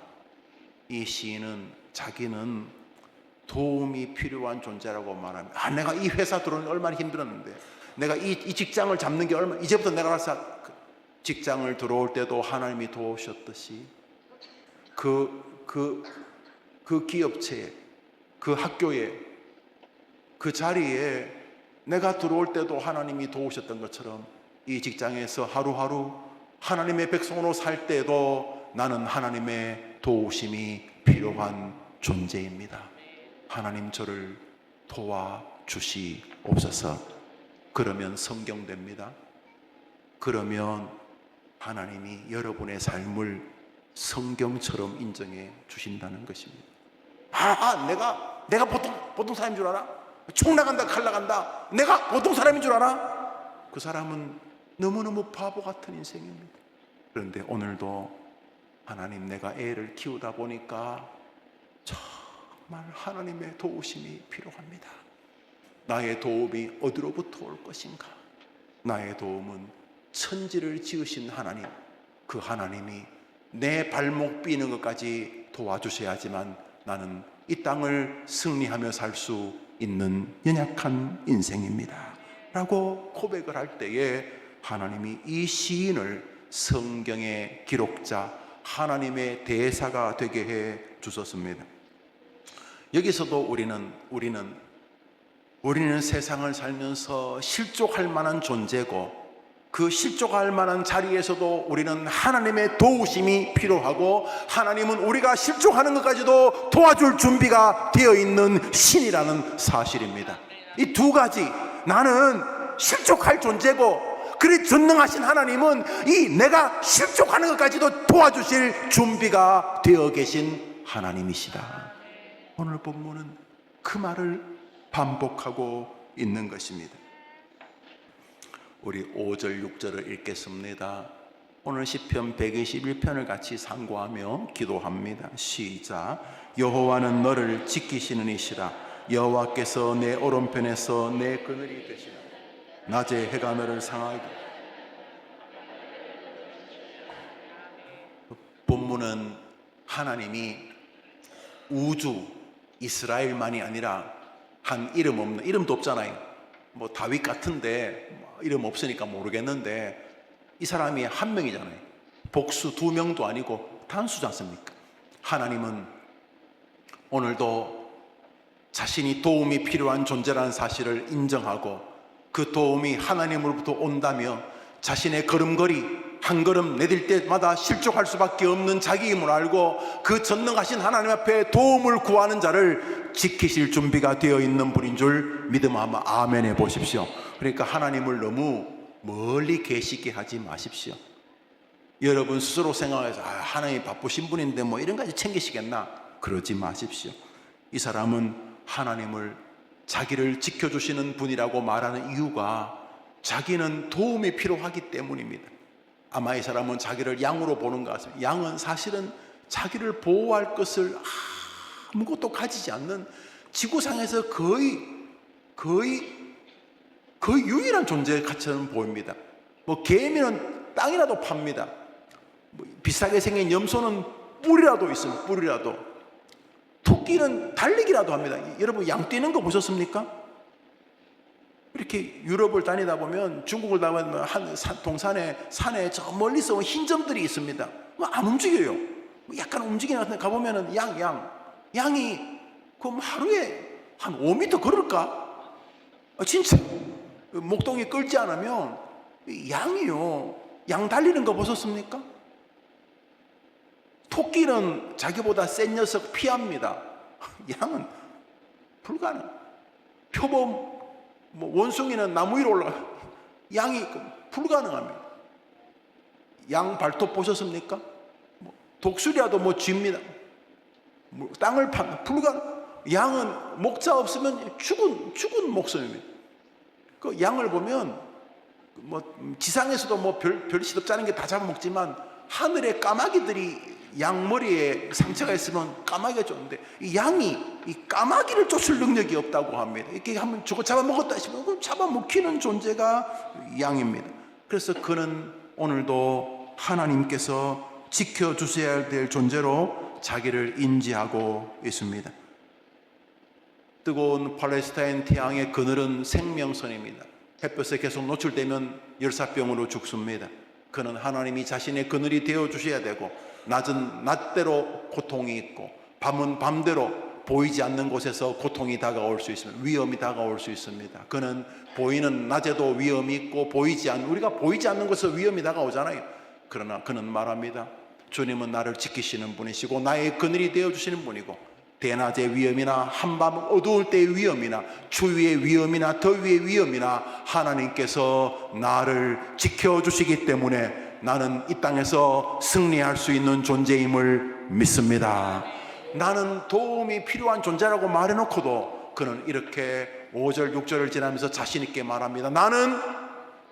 이 시인은 자기는 도움이 필요한 존재라고 말합니다. 내가 이 회사 들어오는 게 얼마나 힘들었는데, 내가 이 직장을 잡는 게 얼마나, 이제부터 내가 알아서 직장을 들어올 때도 하나님이 도우셨듯이 그 기업체에, 그 학교에, 그 자리에 내가 들어올 때도 하나님이 도우셨던 것처럼 이 직장에서 하루하루 하나님의 백성으로 살 때도 나는 하나님의 도우심이 필요한 존재입니다. 하나님 저를 도와주시옵소서. 그러면 성경됩니다. 그러면 하나님이 여러분의 삶을 성경처럼 인정해 주신다는 것입니다. 내가 보통 사람인 줄 알아? 총 나간다, 칼 나간다, 내가 보통 사람인 줄 알아? 그 사람은 너무너무 바보 같은 인생입니다. 그런데 오늘도 하나님, 내가 애를 키우다 보니까 정말 하나님의 도우심이 필요합니다. 나의 도움이 어디로부터 올 것인가? 나의 도움은 천지를 지으신 하나님, 그 하나님이 내 발목 삐는 것까지 도와주셔야지만 나는 이 땅을 승리하며 살 수 있는 연약한 인생입니다 라고 고백을 할 때에 하나님이 이 시인을 성경의 기록자, 하나님의 대사가 되게 해 주셨습니다. 여기서도 우리는 세상을 살면서 실족할 만한 존재고, 그 실족할 만한 자리에서도 우리는 하나님의 도우심이 필요하고, 하나님은 우리가 실족하는 것까지도 도와줄 준비가 되어 있는 신이라는 사실입니다. 이 두 가지, 나는 실족할 존재고, 그리 전능하신 하나님은 이 내가 실족하는 것까지도 도와주실 준비가 되어 계신 하나님이시다. 오늘 본문은 그 말을 반복하고 있는 것입니다. 우리 5절 6절을 읽겠습니다. 오늘 시편 121편을 같이 상고하며 기도합니다. 시작. 여호와는 너를 지키시는 이시라. 여호와께서 내 오른편에서 내 그늘이 되시라. 낮에 해가 너를 상하게. 본문은 하나님이 우주 이스라엘만이 아니라 한 이름 없는, 이름도 없잖아요. 뭐 다윗 같은데 이름 없으니까 모르겠는데 이 사람이 한 명이잖아요. 복수 두 명도 아니고 단수지 않습니까? 하나님은 오늘도 자신이 도움이 필요한 존재라는 사실을 인정하고, 그 도움이 하나님으로부터 온다며 자신의 걸음걸이 한 걸음 내딜 때마다 실족할 수밖에 없는 자기임을 알고, 그 전능하신 하나님 앞에 도움을 구하는 자를 지키실 준비가 되어 있는 분인 줄 믿으면 한번 아멘 해 보십시오. 그러니까 하나님을 너무 멀리 계시게 하지 마십시오. 여러분 스스로 생각해서 하나님이 바쁘신 분인데 뭐 이런 까지 챙기시겠나? 그러지 마십시오. 이 사람은 하나님을 자기를 지켜주시는 분이라고 말하는 이유가 자기는 도움이 필요하기 때문입니다. 아마 이 사람은 자기를 양으로 보는 것 같습니다. 양은 사실은 자기를 보호할 것을 아무것도 가지지 않는, 지구상에서 거의 유일한 존재처럼 보입니다. 뭐 개미는 땅이라도 팝니다. 뭐 비슷하게 생긴 염소는 뿔이라도 있습니다. 뿔이라도. 토끼는 달리기라도 합니다. 여러분 양 뛰는 거 보셨습니까? 이렇게 유럽을 다니다 보면, 중국을 다니면 한 동산에 산에 저 멀리서 흰 점들이 있습니다. 안 움직여요. 약간 움직이는 것 같은데 가보면은 양이 그럼 하루에 한 5m 걸을까? 진짜 목동이 끌지 않으면 양이요. 양 달리는 거 보셨습니까? 토끼는 자기보다 센 녀석 피합니다. 양은 불가능. 표범 원숭이는 나무 위로 올라가. 양이 불가능합니다. 양 발톱 보셨습니까? 독수리라도 쥐입니다. 땅을 파면 불가능. 양은 목자 없으면 죽은 목숨입니다. 그 양을 보면 지상에서도 별 시덥잖은 게 다 잡아먹지만, 하늘에 까마귀들이 양 머리에 상처가 있으면 까마귀가 쫓는데, 이 양이 이 까마귀를 쫓을 능력이 없다고 합니다. 이렇게 하면 저거 잡아먹었다 싶으면 그건 잡아먹히는 존재가 양입니다. 그래서 그는 오늘도 하나님께서 지켜주셔야 될 존재로 자기를 인지하고 있습니다. 뜨거운 팔레스타인 태양의 그늘은 생명선입니다. 햇볕에 계속 노출되면 열사병으로 죽습니다. 그는 하나님이 자신의 그늘이 되어주셔야 되고, 낮은 낮대로 고통이 있고 밤은 밤대로 보이지 않는 곳에서 고통이 다가올 수 있습니다. 위험이 다가올 수 있습니다. 그는 보이는 낮에도 위험이 있고, 우리가 보이지 않는 곳에서 위험이 다가오잖아요. 그러나 그는 말합니다. 주님은 나를 지키시는 분이시고 나의 그늘이 되어주시는 분이고, 대낮의 위험이나 한밤 어두울 때의 위험이나 추위의 위험이나 더위의 위험이나 하나님께서 나를 지켜주시기 때문에 나는 이 땅에서 승리할 수 있는 존재임을 믿습니다. 나는 도움이 필요한 존재라고 말해놓고도 그는 이렇게 5절 6절을 지나면서 자신 있게 말합니다. 나는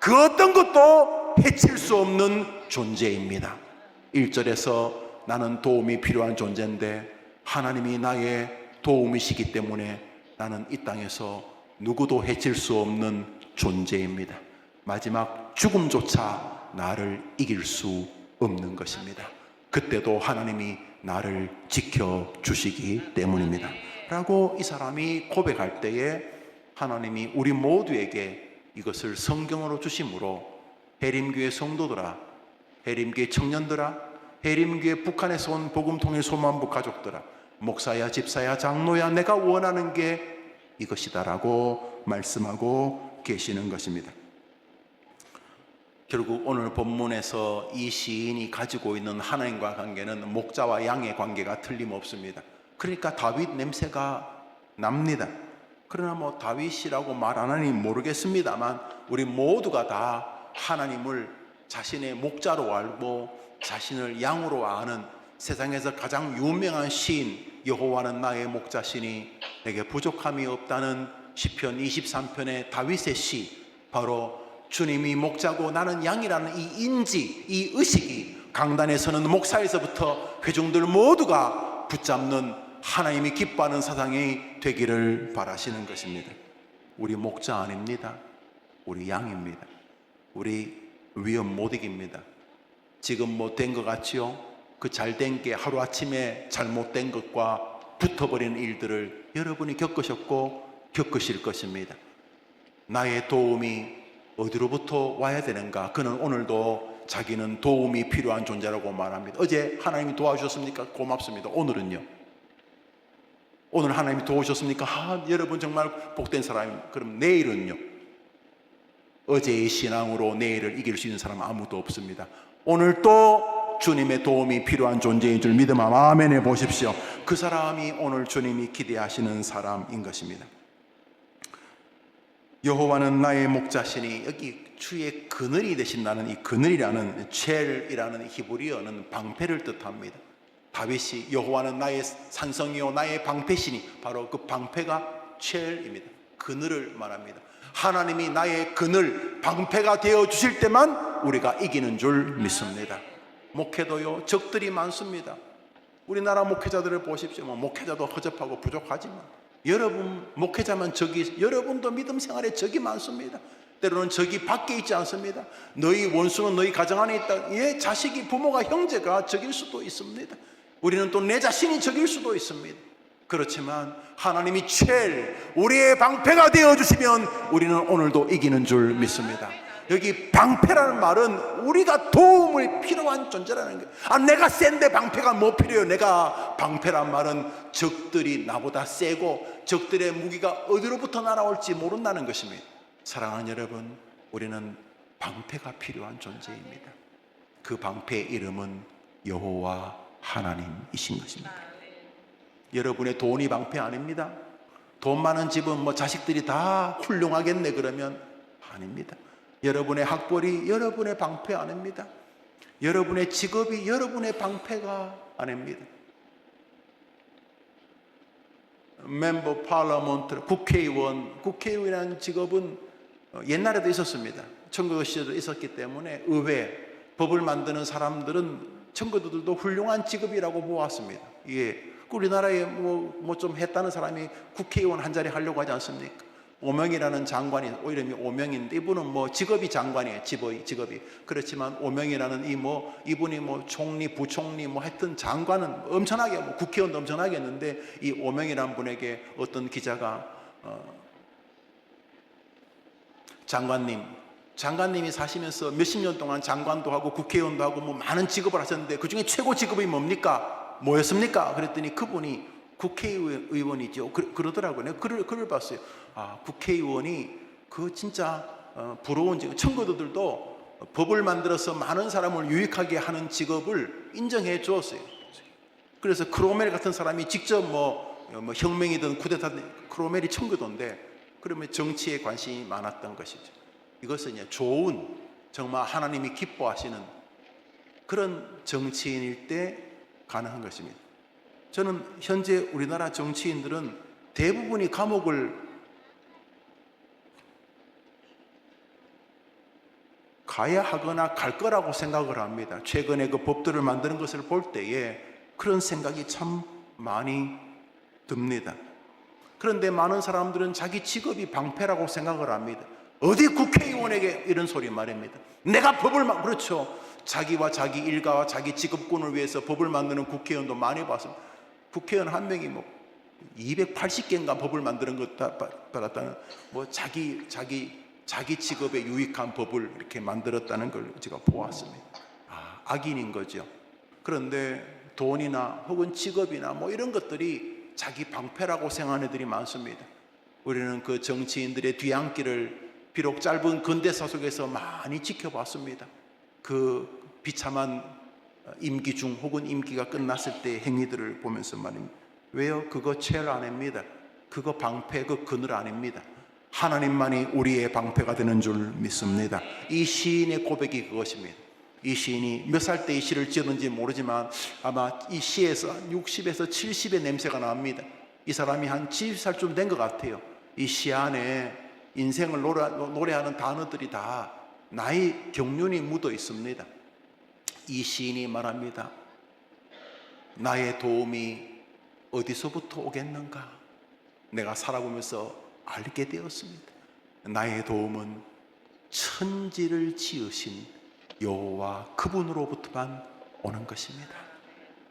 그 어떤 것도 해칠 수 없는 존재입니다. 1절에서 나는 도움이 필요한 존재인데 하나님이 나의 도움이시기 때문에 나는 이 땅에서 누구도 해칠 수 없는 존재입니다. 마지막 죽음조차 나를 이길 수 없는 것입니다. 그때도 하나님이 나를 지켜주시기 때문입니다 라고 이 사람이 고백할 때에 하나님이 우리 모두에게 이것을 성경으로 주심으로 해림교회 성도들아, 해림교회 청년들아, 해림교회 북한에서 온 복음통일 소만부 가족들아, 목사야 집사야 장로야, 내가 원하는 게 이것이다라고 말씀하고 계시는 것입니다. 결국 오늘 본문에서 이 시인이 가지고 있는 하나님과 관계는 목자와 양의 관계가 틀림없습니다. 그러니까 다윗 냄새가 납니다. 그러나 뭐 다윗이라고 말 안 하니 모르겠습니다만 우리 모두가 다 하나님을 자신의 목자로 알고 자신을 양으로 아는 세상에서 가장 유명한 시인, 여호와는 나의 목자시니 내게 부족함이 없다는 시편 23편의 다윗의 시, 바로 주님이 목자고 나는 양이라는 이 인지, 이 의식이 강단에서는 목사에서부터 회중들 모두가 붙잡는 하나님이 기뻐하는 사상이 되기를 바라시는 것입니다. 우리 목자 아닙니다. 우리 양입니다. 우리 위험 못 이깁니다. 지금 뭐 된 것 같지요? 그 잘된 게 하루아침에 잘못된 것과 붙어버리는 일들을 여러분이 겪으셨고 겪으실 것입니다. 나의 도움이 어디로부터 와야 되는가? 그는 오늘도 자기는 도움이 필요한 존재라고 말합니다. 어제 하나님이 도와주셨습니까? 고맙습니다. 오늘은요? 오늘 하나님이 도우셨습니까? 여러분 정말 복된 사람입니다. 그럼 내일은요? 어제의 신앙으로 내일을 이길 수 있는 사람은 아무도 없습니다. 오늘 또 주님의 도움이 필요한 존재인 줄 믿으면 아멘 해보십시오. 그 사람이 오늘 주님이 기대하시는 사람인 것입니다. 여호와는 나의 목자시니, 여기 주의 그늘이 되신다는 이 그늘이라는 첼이라는 히브리어는 방패를 뜻합니다. 다윗이 여호와는 나의 산성이요 나의 방패시니, 바로 그 방패가 첼입니다. 그늘을 말합니다. 하나님이 나의 그늘, 방패가 되어 주실 때만 우리가 이기는 줄 믿습니다. 목회도요 적들이 많습니다. 우리나라 목회자들을 보십시오. 목회자도 허접하고 부족하지만 여러분 목회자만 적이, 여러분도 믿음 생활에 적이 많습니다. 때로는 적이 밖에 있지 않습니다. 너희 원수는 너희 가정 안에 있다. 예, 자식이, 부모가, 형제가 적일 수도 있습니다. 우리는 또 내 자신이 적일 수도 있습니다. 그렇지만 하나님이 우리의 방패가 되어주시면 우리는 오늘도 이기는 줄 믿습니다. 여기 방패라는 말은 우리가 도움을 필요한 존재라는 거예요. 내가 센데 방패가 뭐 필요해요? 내가 방패란 말은 적들이 나보다 세고 적들의 무기가 어디로부터 날아올지 모른다는 것입니다. 사랑하는 여러분, 우리는 방패가 필요한 존재입니다. 그 방패의 이름은 여호와 하나님이신 것입니다. 여러분의 돈이 방패 아닙니다. 돈 많은 집은 뭐 자식들이 다 훌륭하겠네 그러면 아닙니다. 여러분의 학벌이 여러분의 방패 아닙니다. 여러분의 직업이 여러분의 방패가 아닙니다. 멤버 파라먼트, 국회의원이라는 직업은 옛날에도 있었습니다. 청교도 시절도 있었기 때문에 의회, 법을 만드는 사람들은 청교도들도 훌륭한 직업이라고 보았습니다. 예, 우리나라에 뭐 좀 했다는 사람이 국회의원 한 자리 하려고 하지 않습니까? 오명이라는 장관이, 이름이 오명인데 이분은 뭐 직업이 장관이에요. 직업이. 그렇지만 오명이라는 이분이 총리, 부총리 하여튼 장관은 엄청나게, 국회의원도 엄청나게 했는데 이 오명이라는 분에게 어떤 기자가 장관님이 사시면서 몇십 년 동안 장관도 하고 국회의원도 하고 많은 직업을 하셨는데 그 중에 최고 직업이 뭡니까? 뭐였습니까? 그랬더니 그분이 국회의원이죠. 그러더라고요. 내가 글을 봤어요. 국회의원이 진짜 부러운 직업. 청교도들도 법을 만들어서 많은 사람을 유익하게 하는 직업을 인정해 주었어요. 그래서 크로멜 같은 사람이 직접 뭐 혁명이든 쿠데타든 크로멜이 청교도인데 그러면 정치에 관심이 많았던 것이죠. 이것은 좋은 정말 하나님이 기뻐하시는 그런 정치인일 때 가능한 것입니다. 저는 현재 우리나라 정치인들은 대부분이 감옥을 가야 하거나 갈 거라고 생각을 합니다. 최근에 그 법들을 만드는 것을 볼 때에 그런 생각이 참 많이 듭니다. 그런데 많은 사람들은 자기 직업이 방패라고 생각을 합니다. 어디 국회의원에게 이런 소리 말입니다. 내가 그렇죠. 자기와 자기 일가와 자기 직업군을 위해서 법을 만드는 국회의원도 많이 봤습니다. 국회의원 한 명이 280개인가 법을 만드는 것 받았다는 자기 직업에 유익한 법을 이렇게 만들었다는 걸 제가 보았습니다. 악인인 거죠. 그런데 돈이나 혹은 직업이나 이런 것들이 자기 방패라고 생각하는 애들이 많습니다. 우리는 그 정치인들의 뒤안길을 비록 짧은 근대사 속에서 많이 지켜봤습니다. 그 비참한 임기 중 혹은 임기가 끝났을 때의 행위들을 보면서 말입니다. 왜요? 그거 제일 아닙니다. 그거 방패, 그 그늘 아닙니다. 하나님만이 우리의 방패가 되는 줄 믿습니다. 이 시인의 고백이 그것입니다. 이 시인이 몇 살 때 이 시를 지었는지 모르지만 아마 이 시에서 60에서 70의 냄새가 납니다. 이 사람이 한 70살쯤 된 것 같아요. 이 시 안에 인생을 노래하는 단어들이 다 나의 경륜이 묻어 있습니다. 이 시인이 말합니다. 나의 도움이 어디서부터 오겠는가? 내가 살아보면서 알게 되었습니다. 나의 도움은 천지를 지으신 여호와 그분으로부터만 오는 것입니다.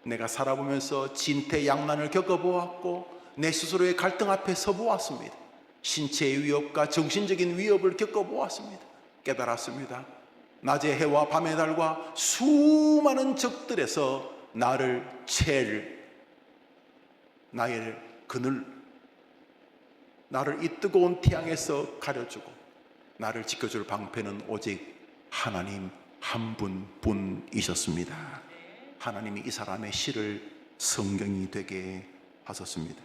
내가 살아보면서 진퇴양난을 겪어보았고 내 스스로의 갈등 앞에 서보았습니다. 신체의 위협과 정신적인 위협을 겪어보았습니다. 깨달았습니다. 낮의 해와 밤의 달과 수많은 적들에서 나를 나의 그늘, 나를 이 뜨거운 태양에서 가려주고 나를 지켜줄 방패는 오직 하나님 한 분뿐이셨습니다. 하나님이 이 사람의 시를 성경이 되게 하셨습니다.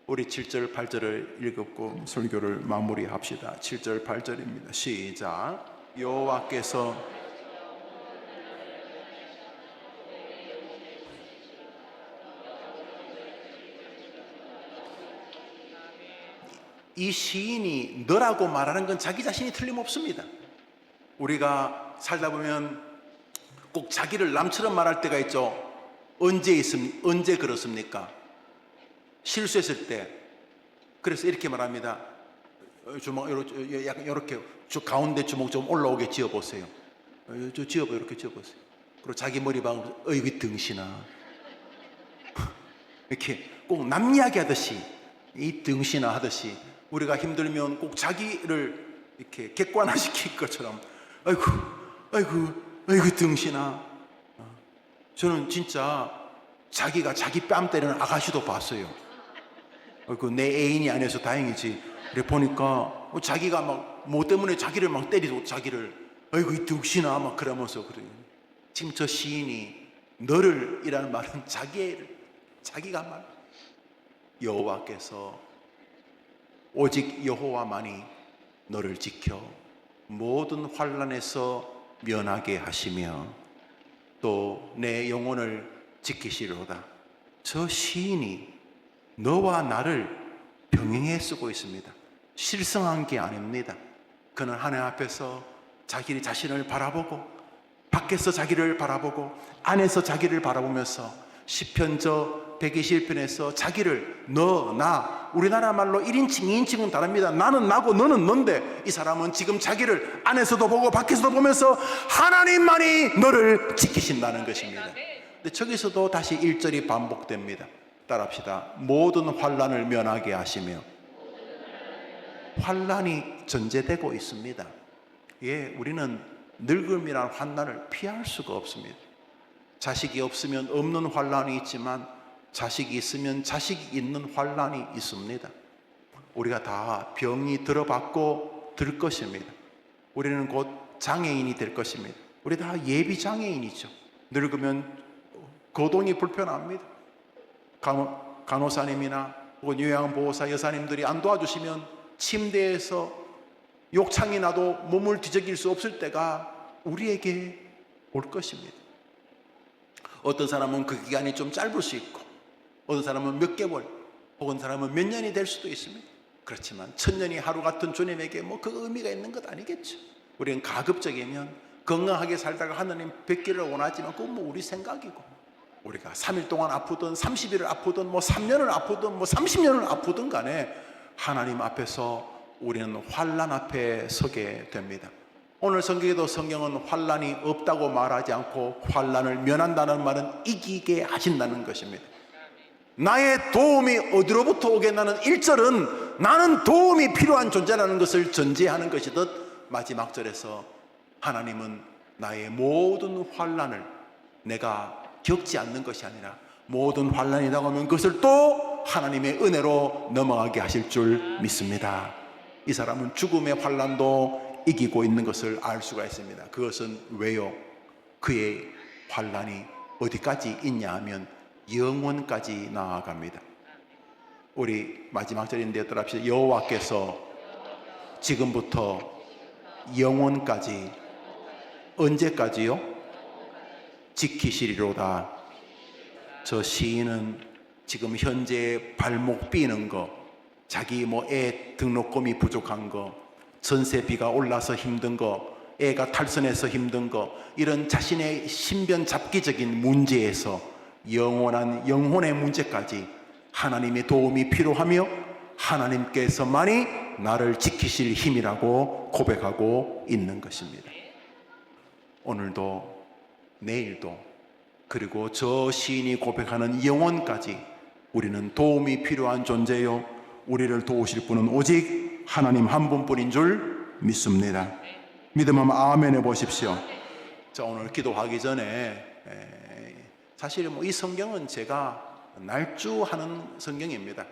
우리 7절 8절을 읽었고 설교를 마무리합시다. 7절 8절입니다. 시작. 여호와께서 이 시인이 너라고 말하는 건 자기 자신이 틀림없습니다. 우리가 살다 보면 꼭 자기를 남처럼 말할 때가 있죠. 언제 그렇습니까? 실수했을 때. 그래서 이렇게 말합니다. 주먹 약간 이렇게 가운데 주먹 좀 올라오게 지어보세요. 이렇게 지어보세요. 그리고 자기 머리 박으면서 어이구 등신아. 이렇게 꼭 남 이야기하듯이 이 등신아 하듯이 우리가 힘들면 꼭 자기를 이렇게 객관화시킬 것처럼 아이고 등신아. 저는 진짜 자기가 자기 뺨 때리는 아가씨도 봤어요. 내 애인이 아니어서 다행이지. 그래 보니까 자기가 막 뭐 때문에 자기를 막 때리고 자기를 아이고 이 등신아 막 그러면서 그래요. 지금 저 시인이 너를 이라는 말은 자기가 말. 여호와께서 오직 여호와만이 너를 지켜 모든 환난에서 면하게 하시며 또 내 영혼을 지키시리로다. 저 시인이 너와 나를 병행해 쓰고 있습니다. 실성한 게 아닙니다. 그는 하나님 앞에서 자기 자신을 바라보고 밖에서 자기를 바라보고 안에서 자기를 바라보면서 시편 121편에서 자기를 너, 나, 우리나라 말로 1인칭, 2인칭은 다릅니다. 나는 나고 너는 넌데 이 사람은 지금 자기를 안에서도 보고 밖에서도 보면서 하나님만이 너를 지키신다는 것입니다. 근데 저기서도 다시 1절이 반복됩니다. 따라합시다. 모든 환난을 면하게 하시며. 환난이 전제되고 있습니다. 우리는 늙음이란 환난을 피할 수가 없습니다. 자식이 없으면 없는 환난이 있지만 자식이 있으면 자식이 있는 환난이 있습니다. 우리가 다 병이 들어받고 들 것입니다. 우리는 곧 장애인이 될 것입니다. 우리 다 예비 장애인이죠. 늙으면 거동이 불편합니다. 간호사님이나 혹은 요양보호사 여사님들이 안 도와주시면 침대에서 욕창이 나도 몸을 뒤적일 수 없을 때가 우리에게 올 것입니다. 어떤 사람은 그 기간이 좀 짧을 수 있고, 어떤 사람은 몇 개월, 혹은 사람은 몇 년이 될 수도 있습니다. 그렇지만 천년이 하루 같은 주님에게 뭐 그 의미가 있는 것 아니겠죠. 우리는 가급적이면 건강하게 살다가 하나님 뵙기를 원하지만 그건 뭐 우리 생각이고, 우리가 3일 동안 아프든 30일을 아프든 뭐 3년을 아프든 뭐 30년을 아프든 간에 하나님 앞에서 우리는 환난 앞에 서게 됩니다. 오늘 성경에도 성경은 환난이 없다고 말하지 않고 환난을 면한다는 말은 이기게 하신다는 것입니다. 나의 도움이 어디로부터 오겠나는 1절은 나는 도움이 필요한 존재라는 것을 전제하는 것이듯, 마지막 절에서 하나님은 나의 모든 환난을 내가 겪지 않는 것이 아니라 모든 환난이 다가오면 그것을 또 하나님의 은혜로 넘어가게 하실 줄 믿습니다. 이 사람은 죽음의 환난도 이기고 있는 것을 알 수가 있습니다. 그것은 왜요? 그의 환난이 어디까지 있냐 하면 영원까지 나아갑니다. 우리 마지막 절인데 따라합시다. 여호와께서 지금부터 영원까지, 언제까지요? 지키시리로다. 저 시인은 지금 현재 발목 삐는 거, 자기 뭐 애 등록금이 부족한 거, 전세비가 올라서 힘든 거, 애가 탈선해서 힘든 거, 이런 자신의 신변 잡기적인 문제에서 영원한 영혼의 문제까지 하나님의 도움이 필요하며 하나님께서만이 나를 지키실 힘이라고 고백하고 있는 것입니다. 오늘도 내일도, 그리고 저 시인이 고백하는 영원까지 우리는 도움이 필요한 존재요, 우리를 도우실 분은 오직 하나님 한 분뿐인 줄 믿습니다. 믿으면 아멘 해보십시오. 자, 오늘 기도하기 전에 사실 이 성경은 제가 날주하는 성경입니다.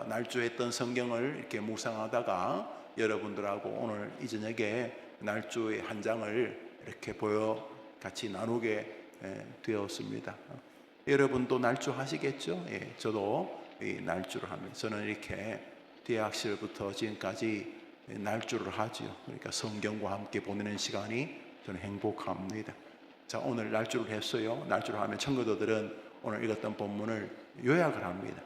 날주했던 성경을 이렇게 묵상하다가 여러분들하고 오늘 이 저녁에 날주의 한 장을 이렇게 같이 나누게 되었습니다. 여러분도 날주 하시겠죠? 예, 저도 이 날주를 합니다. 저는 이렇게 대학 시절부터 지금까지 날주를 하죠. 그러니까 성경과 함께 보내는 시간이 저는 행복합니다. 자, 오늘 날주를 했어요. 날주를 하면 청교도들은 오늘 읽었던 본문을 요약을 합니다.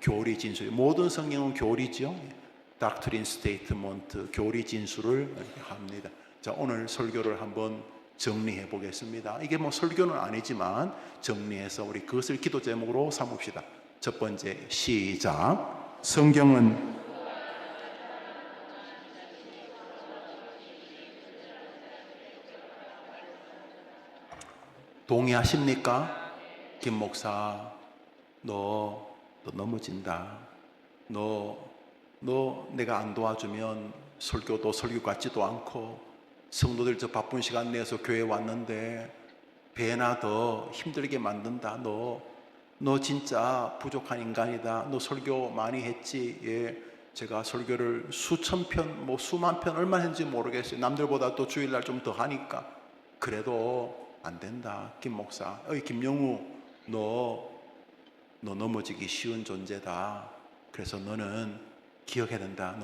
교리 진술, 모든 성경은 교리죠. 닥트린 스테이트먼트, 교리 진술을 합니다. 자, 오늘 설교를 한번 정리해 보겠습니다. 이게 뭐 설교는 아니지만 정리해서 우리 그것을 기도 제목으로 삼읍시다. 첫 번째, 시작. 성경은 동의하십니까? 김 목사, 너 넘어진다. 너 내가 안 도와주면 설교도 설교 같지도 않고, 성도들 저 바쁜 시간 내서 교회 왔는데 배나 더 힘들게 만든다. 너 진짜 부족한 인간이다. 너 설교 많이 했지? 예, 제가 설교를 수천 편, 뭐 수만 편 얼마나 했는지 모르겠어요. 남들보다 또 주일날 좀 더 하니까. 그래도 안 된다. 김 목사, 김영우, 너 넘어지기 쉬운 존재다. 그래서 너는 기억해야 된다.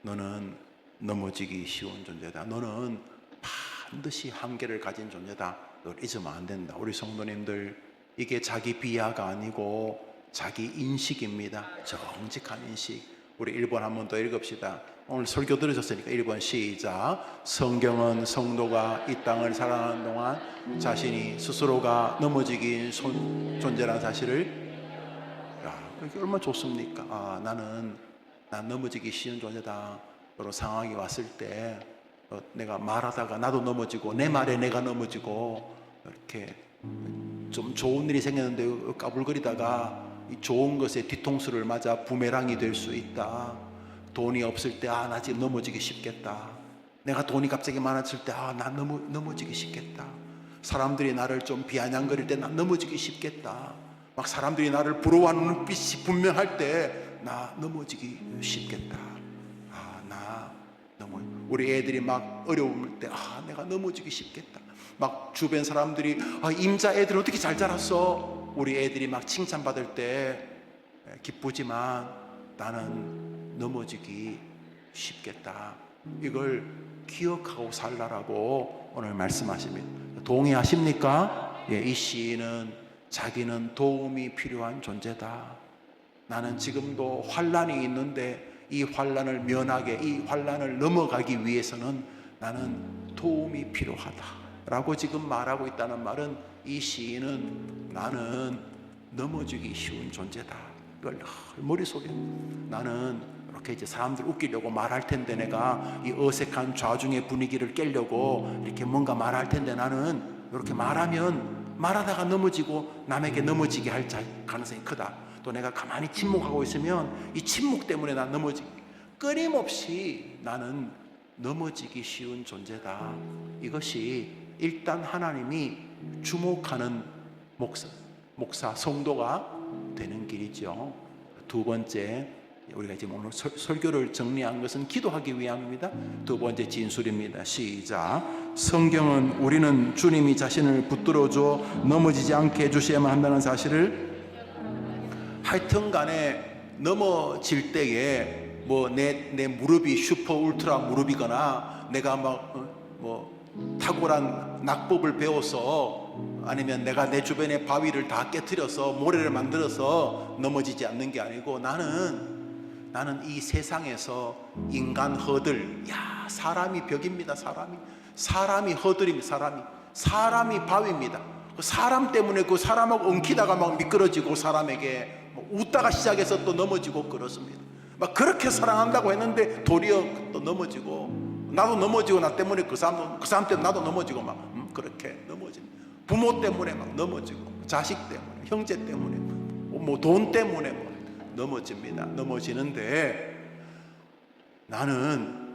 너는 넘어지기 쉬운 존재다. 너는 반드시 한계를 가진 존재다. 널 잊으면 안 된다. 우리 성도님들, 이게 자기 비하가 아니고 자기 인식입니다. 정직한 인식. 우리 1번 한 번 더 읽읍시다. 오늘 설교 들으셨으니까 1번 시작. 성경은 성도가 이 땅을 살아가는 동안 자신이 스스로가 넘어지기 쉬운 존재라는 사실을, 이게 얼마나 좋습니까? 난 넘어지기 쉬운 존재다. 여러 상황이 왔을 때 내가 말하다가 나도 넘어지고, 내 말에 내가 넘어지고, 이렇게 좀 좋은 일이 생겼는데 까불거리다가 이 좋은 것에 뒤통수를 맞아 부메랑이 될 수 있다. 돈이 없을 때 나 지금 넘어지기 쉽겠다. 내가 돈이 갑자기 많아질 때 나 넘어지기 쉽겠다. 사람들이 나를 좀 비아냥거릴 때 나 넘어지기 쉽겠다. 막 사람들이 나를 부러워하는 눈빛이 분명할 때 나 넘어지기 쉽겠다. 우리 애들이 막 어려울 때 내가 넘어지기 쉽겠다. 막 주변 사람들이 임자 애들 어떻게 잘 자랐어? 우리 애들이 막 칭찬받을 때 기쁘지만 나는 넘어지기 쉽겠다. 이걸 기억하고 살라라고 오늘 말씀하십니다. 동의하십니까? 예, 이 시인은 자기는 도움이 필요한 존재다. 나는 지금도 환난이 있는데 이 환난을 면하게, 이 환난을 넘어가기 위해서는 나는 도움이 필요하다 라고 지금 말하고 있다는 말은, 이 시인은 나는 넘어지기 쉬운 존재다, 이걸 머릿속에, 나는 이렇게 이제 사람들 웃기려고 말할 텐데, 내가 이 어색한 좌중의 분위기를 깨려고 이렇게 뭔가 말할 텐데, 나는 이렇게 말하다가 넘어지고 남에게 넘어지게 할 가능성이 크다. 또 내가 가만히 침묵하고 있으면 이 침묵 때문에 난 넘어지기, 끊임없이 나는 넘어지기 쉬운 존재다. 이것이 일단 하나님이 주목하는 목사 성도가 되는 길이죠. 두 번째, 우리가 지금 오늘 설교를 정리한 것은 기도하기 위함입니다. 두 번째 진술입니다. 시작. 성경은 우리는 주님이 자신을 붙들어줘 넘어지지 않게 해주셔야만 한다는 사실을, 하여튼 간에 넘어질 때에 내 무릎이 슈퍼 울트라 무릎이거나, 내가 탁월한 낙법을 배워서, 아니면 내가 내 주변의 바위를 다 깨트려서 모래를 만들어서 넘어지지 않는 게 아니고, 나는 이 세상에서 인간 허들, 사람이 벽입니다. 사람이 허들입니다. 사람이 바위입니다. 사람 때문에 그 사람하고 엉키다가 막 미끄러지고, 사람에게 웃다가 시작해서 또 넘어지고 그렇습니다. 막 그렇게 사랑한다고 했는데 도리어 또 넘어지고, 나도 넘어지고, 나 때문에 그 사람 때문에 나도 넘어지고, 막 그렇게 넘어집니다. 부모 때문에 막 넘어지고, 자식 때문에, 형제 때문에, 돈 때문에 넘어집니다. 넘어지는데, 나는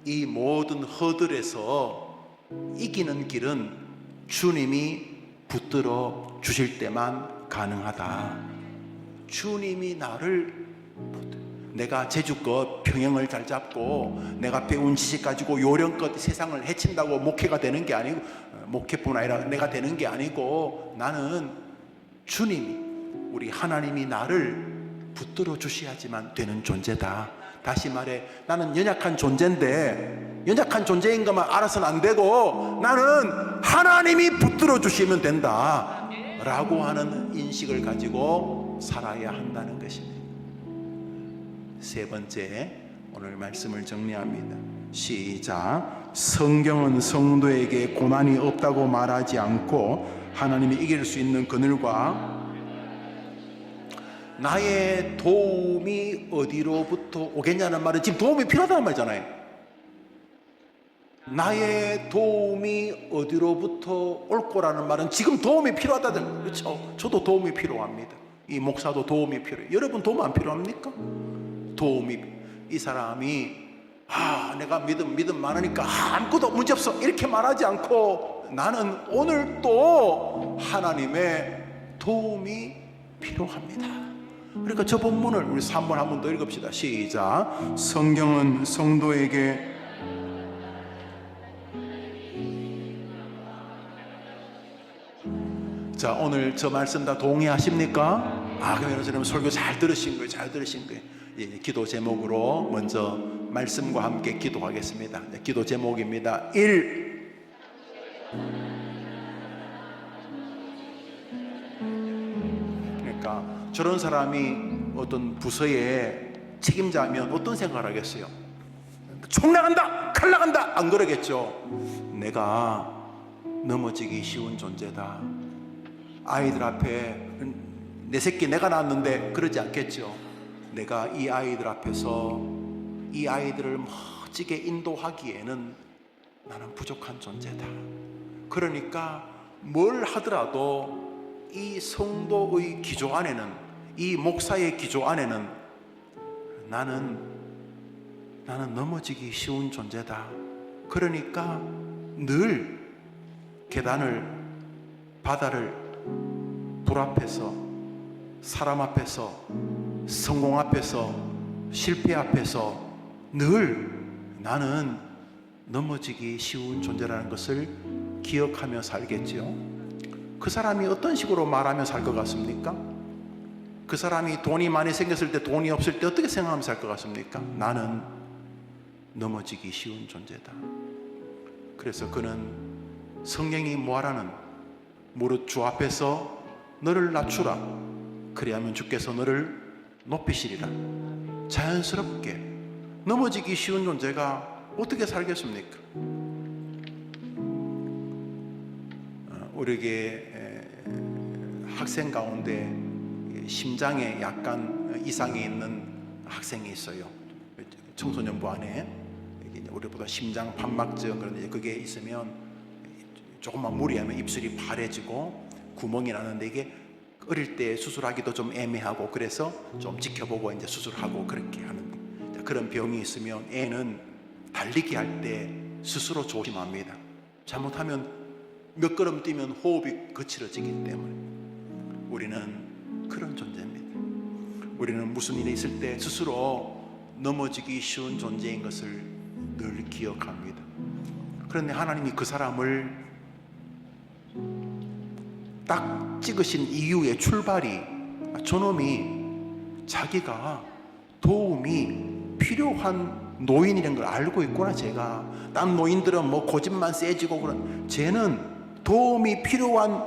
이 모든 허들에서 이기는 길은 주님이 붙들어 주실 때만 가능하다. 주님이 나를, 내가 제주껏 평형을 잘 잡고 내가 배운 지식 가지고 요령껏 세상을 해친다고 목회가 되는 게 아니고, 목회뿐 아니라 내가 되는 게 아니고, 나는 주님이, 우리 하나님이 나를 붙들어 주셔야지만 되는 존재다. 다시 말해, 나는 연약한 존재인데, 연약한 존재인 것만 알아서는 안 되고, 나는 하나님이 붙들어 주시면 된다 라고 하는 인식을 가지고 살아야 한다는 것입니다. 세 번째, 오늘 말씀을 정리합니다. 시작. 성경은 성도에게 고난이 없다고 말하지 않고 하나님이 이길 수 있는 그늘과 나의 도움이 어디로부터 오겠냐는 말은 지금 도움이 필요하다는 말이잖아요. 나의 도움이 어디로부터 올 거라는 말은 지금 도움이 필요하다는, 그렇죠? 저도 도움이 필요합니다. 이 목사도 도움이 필요해요. 여러분 도움 안 필요합니까? 도움이, 이 사람이 내가 믿음 많으니까 아무것도 문제없어 이렇게 말하지 않고, 나는 오늘 또 하나님의 도움이 필요합니다. 그러니까 저 본문을 우리 3번 한 번 더 읽읍시다. 시작. 성경은 성도에게 자, 오늘 저 말씀 다 동의하십니까? 그럼 여러분 설교 잘 들으신 거예요. 예, 기도 제목으로 먼저 말씀과 함께 기도하겠습니다. 네, 기도 제목입니다. 1. 그러니까 저런 사람이 어떤 부서의 책임자면 어떤 생각을 하겠어요? 총 나간다! 칼 나간다! 안 그러겠죠. 내가 넘어지기 쉬운 존재다. 아이들 앞에 내 새끼 내가 낳았는데 그러지 않겠죠. 내가 이 아이들 앞에서 이 아이들을 멋지게 인도하기에는 나는 부족한 존재다. 그러니까 뭘 하더라도 이 성도의 기조 안에는, 이 목사의 기조 안에는 나는 넘어지기 쉬운 존재다. 그러니까 늘 계단을, 바다를 불 앞에서, 사람 앞에서, 성공 앞에서, 실패 앞에서 늘 나는 넘어지기 쉬운 존재라는 것을 기억하며 살겠지요. 그 사람이 어떤 식으로 말하며 살 것 같습니까? 그 사람이 돈이 많이 생겼을 때, 돈이 없을 때 어떻게 생각하면 살 것 같습니까? 나는 넘어지기 쉬운 존재다. 그래서 그는 성경이 뭐하라는, 무릇 주 앞에서 너를 낮추라, 그리하면 주께서 너를 높이시리라. 자연스럽게 넘어지기 쉬운 존재가 어떻게 살겠습니까? 우리에게 학생 가운데 심장에 약간 이상이 있는 학생이 있어요. 청소년부 안에 우리보다 심장 판막증, 그런데 그게 있으면 조금만 무리하면 입술이 파래지고 구멍이 나는데, 이게 어릴 때 수술하기도 좀 애매하고, 그래서 좀 지켜보고 이제 수술하고 그렇게 하는 그런 병이 있으면 애는 달리기 할 때 스스로 조심합니다. 잘못하면 몇 걸음 뛰면 호흡이 거칠어지기 때문에. 우리는 그런 존재입니다. 우리는 무슨 일이 있을 때 스스로 넘어지기 쉬운 존재인 것을 늘 기억합니다. 그런데 하나님이 그 사람을 딱 찍으신 이유의 출발이, 저놈이 자기가 도움이 필요한 노인이라는 걸 알고 있구나. 제가 딴 노인들은 뭐 고집만 세지고 그런, 쟤는 도움이 필요한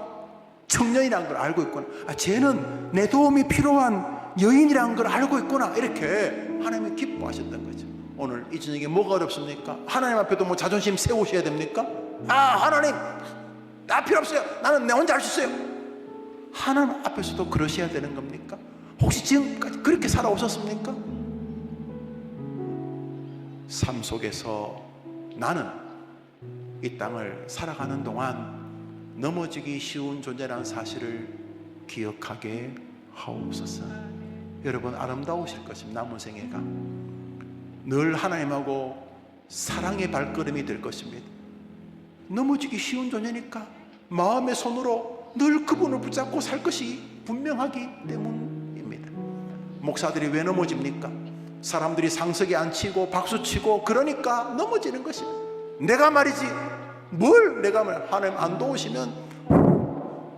청년이라는 걸 알고 있구나. 쟤는 내 도움이 필요한 여인이라는 걸 알고 있구나. 이렇게 하나님이 기뻐하셨던 거죠. 오늘 이 저녁에 뭐가 어렵습니까? 하나님 앞에도 뭐 자존심 세우셔야 됩니까? 하나님 나 필요 없어요, 나는 내 혼자 할 수 있어요. 하나님 앞에서도 그러셔야 되는 겁니까? 혹시 지금까지 그렇게 살아오셨습니까? 삶 속에서 나는 이 땅을 살아가는 동안 넘어지기 쉬운 존재라는 사실을 기억하게 하옵소서. 여러분, 아름다우실 것입니다. 남은 생애가 늘 하나님하고 사랑의 발걸음이 될 것입니다. 넘어지기 쉬운 존재니까 마음의 손으로 늘 그분을 붙잡고 살 것이 분명하기 때문입니다. 목사들이 왜 넘어집니까? 사람들이 상석에 앉히고 박수치고 그러니까 넘어지는 것입니다. 내가 말이지 뭘 내가 하나님 안 도우시면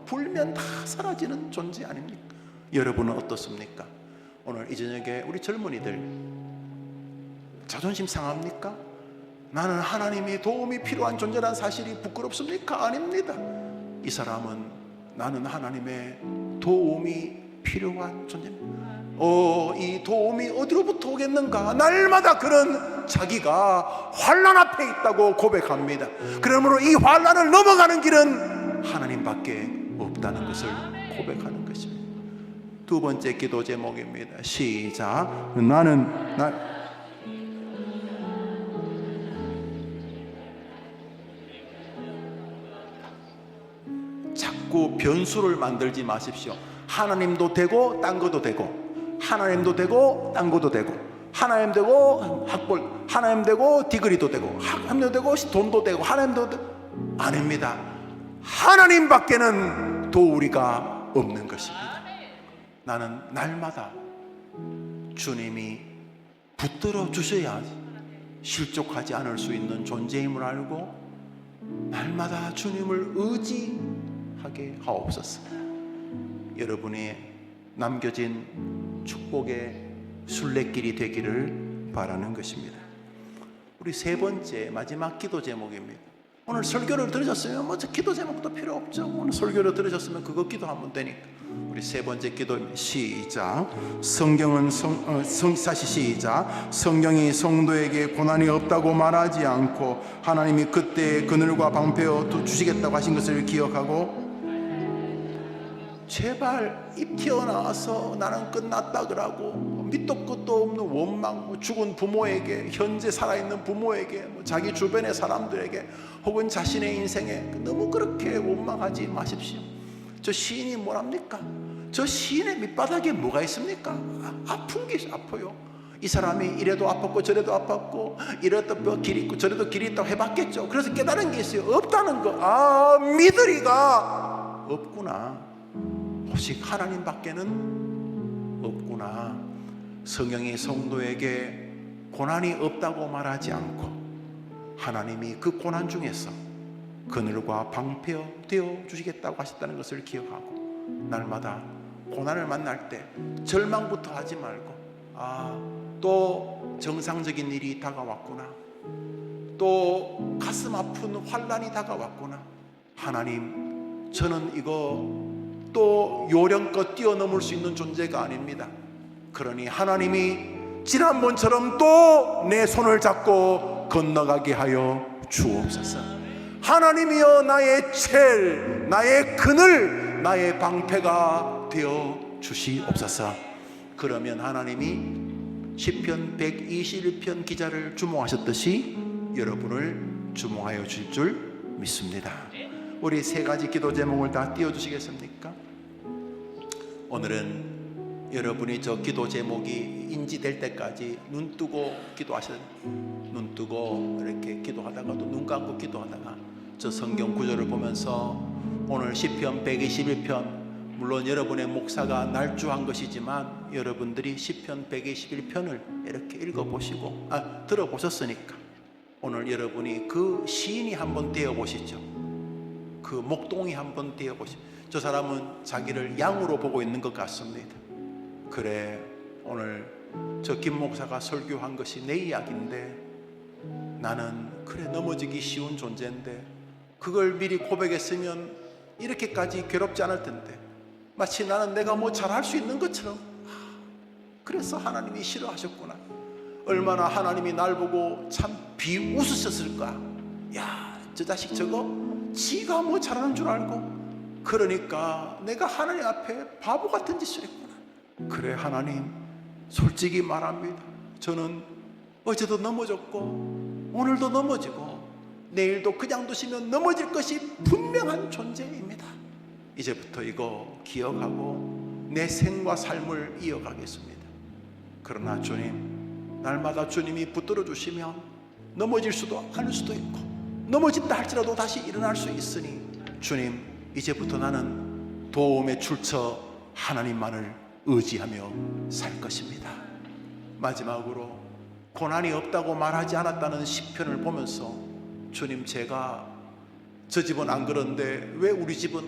불면 다 사라지는 존재 아닙니까? 여러분은 어떻습니까? 오늘 이 저녁에 우리 젊은이들 자존심 상합니까? 나는 하나님의 도움이 필요한 존재라는 사실이 부끄럽습니까? 아닙니다. 이 사람은 나는 하나님의 도움이 필요한 존재입니다. 이 도움이 어디로부터 오겠는가? 날마다 그런 자기가 환난 앞에 있다고 고백합니다. 그러므로 이 환난을 넘어가는 길은 하나님밖에 없다는 것을 고백하는 것입니다. 두 번째 기도 제목입니다. 시작. 자꾸 변수를 만들지 마십시오. 하나님도 되고 딴 것도 되고, 하나님도 되고 딴 것도 되고, 하나님 되고 학벌, 하나님 되고 디그리도 되고, 하나님 되고 돈도 되고, 하나님도 되고. 아닙니다. 하나님밖에는 도우리가 없는 것입니다. 나는 날마다 주님이 붙들어 주셔야 실족하지 않을 수 있는 존재임을 알고 날마다 주님을 의지하게 하옵소서. 여러분이 남겨진 축복의 순례길이 되기를 바라는 것입니다. 우리 세 번째 마지막 기도 제목입니다. 오늘 설교를 들으셨으면 뭐 기도 제목도 필요 없죠. 오늘 설교를 들으셨으면 그거 기도하면 되니까. 우리 세 번째 기도입니다. 시작. 다시 시작. 성경이 성도에게 고난이 없다고 말하지 않고 하나님이 그때 그늘과 방패여 주시겠다고 하신 것을 기억하고, 제발 입 튀어나와서 나는 끝났다 그러고 밑도 끝도 없는 원망, 죽은 부모에게, 현재 살아있는 부모에게, 자기 주변의 사람들에게, 혹은 자신의 인생에 너무 그렇게 원망하지 마십시오. 저 시인이 뭐랍니까? 저 시인의 밑바닥에 뭐가 있습니까? 아픈 게 아파요. 이 사람이 이래도 아팠고 저래도 아팠고, 이래도 길이 있고 저래도 길이 있다고 해봤겠죠. 그래서 깨달은 게 있어요. 없다는 거. 믿으리가 없구나. 오직 하나님밖에는 없구나. 성경이 성도에게 고난이 없다고 말하지 않고 하나님이 그 고난 중에서 그늘과 방패 되어 주시겠다고 하셨다는 것을 기억하고 날마다 고난을 만날 때 절망부터 하지 말고, 또 정상적인 일이 다가왔구나, 또 가슴 아픈 환난이 다가왔구나. 하나님, 저는 이거 또 요령껏 뛰어넘을 수 있는 존재가 아닙니다. 그러니 하나님이 지난번처럼 또 내 손을 잡고 건너가게 하여 주옵소서. 하나님이여, 나의 첼, 나의 그늘, 나의 방패가 되어 주시옵소서. 그러면 하나님이 시편 121편 기자를 주목하셨듯이 여러분을 주목하여 주실 줄 믿습니다. 우리 세 가지 기도 제목을 다 띄워주시겠습니까? 오늘은 여러분이 저 기도 제목이 인지될 때까지 눈 뜨고 눈 뜨고 이렇게 기도하다가도 눈 감고 기도하다가 저 성경 구절을 보면서 오늘 시편 121편, 물론 여러분의 목사가 날조한 것이지만 여러분들이 시편 121편을 이렇게 읽어보시고 들어보셨으니까 오늘 여러분이 그 시인이 한번 되어보시죠. 그 목동이 한번 되어보시죠. 저 사람은 자기를 양으로 보고 있는 것 같습니다. 그래, 오늘 저 김 목사가 설교한 것이 내 이야기인데 나는 그래 넘어지기 쉬운 존재인데 그걸 미리 고백했으면 이렇게까지 괴롭지 않을 텐데 마치 나는 내가 뭐 잘할 수 있는 것처럼. 그래서 하나님이 싫어하셨구나. 얼마나 하나님이 날 보고 참 비웃으셨을까. 야, 저 자식 저거 지가 뭐 잘하는 줄 알고 그러니까 내가 하나님 앞에 바보 같은 짓을 했구나. 그래, 하나님, 솔직히 말합니다. 저는 어제도 넘어졌고 오늘도 넘어지고 내일도 그냥 두시면 넘어질 것이 분명한 존재입니다. 이제부터 이거 기억하고 내 생과 삶을 이어가겠습니다. 그러나 주님, 날마다 주님이 붙들어 주시면 넘어질 수도 않을 수도 있고 넘어진다 할지라도 다시 일어날 수 있으니 주님, 이제부터 나는 도움의 출처 하나님만을 의지하며 살 것입니다. 마지막으로 고난이 없다고 말하지 않았다는 시편을 보면서 주님, 제가 저 집은 안 그런데 왜 우리 집은,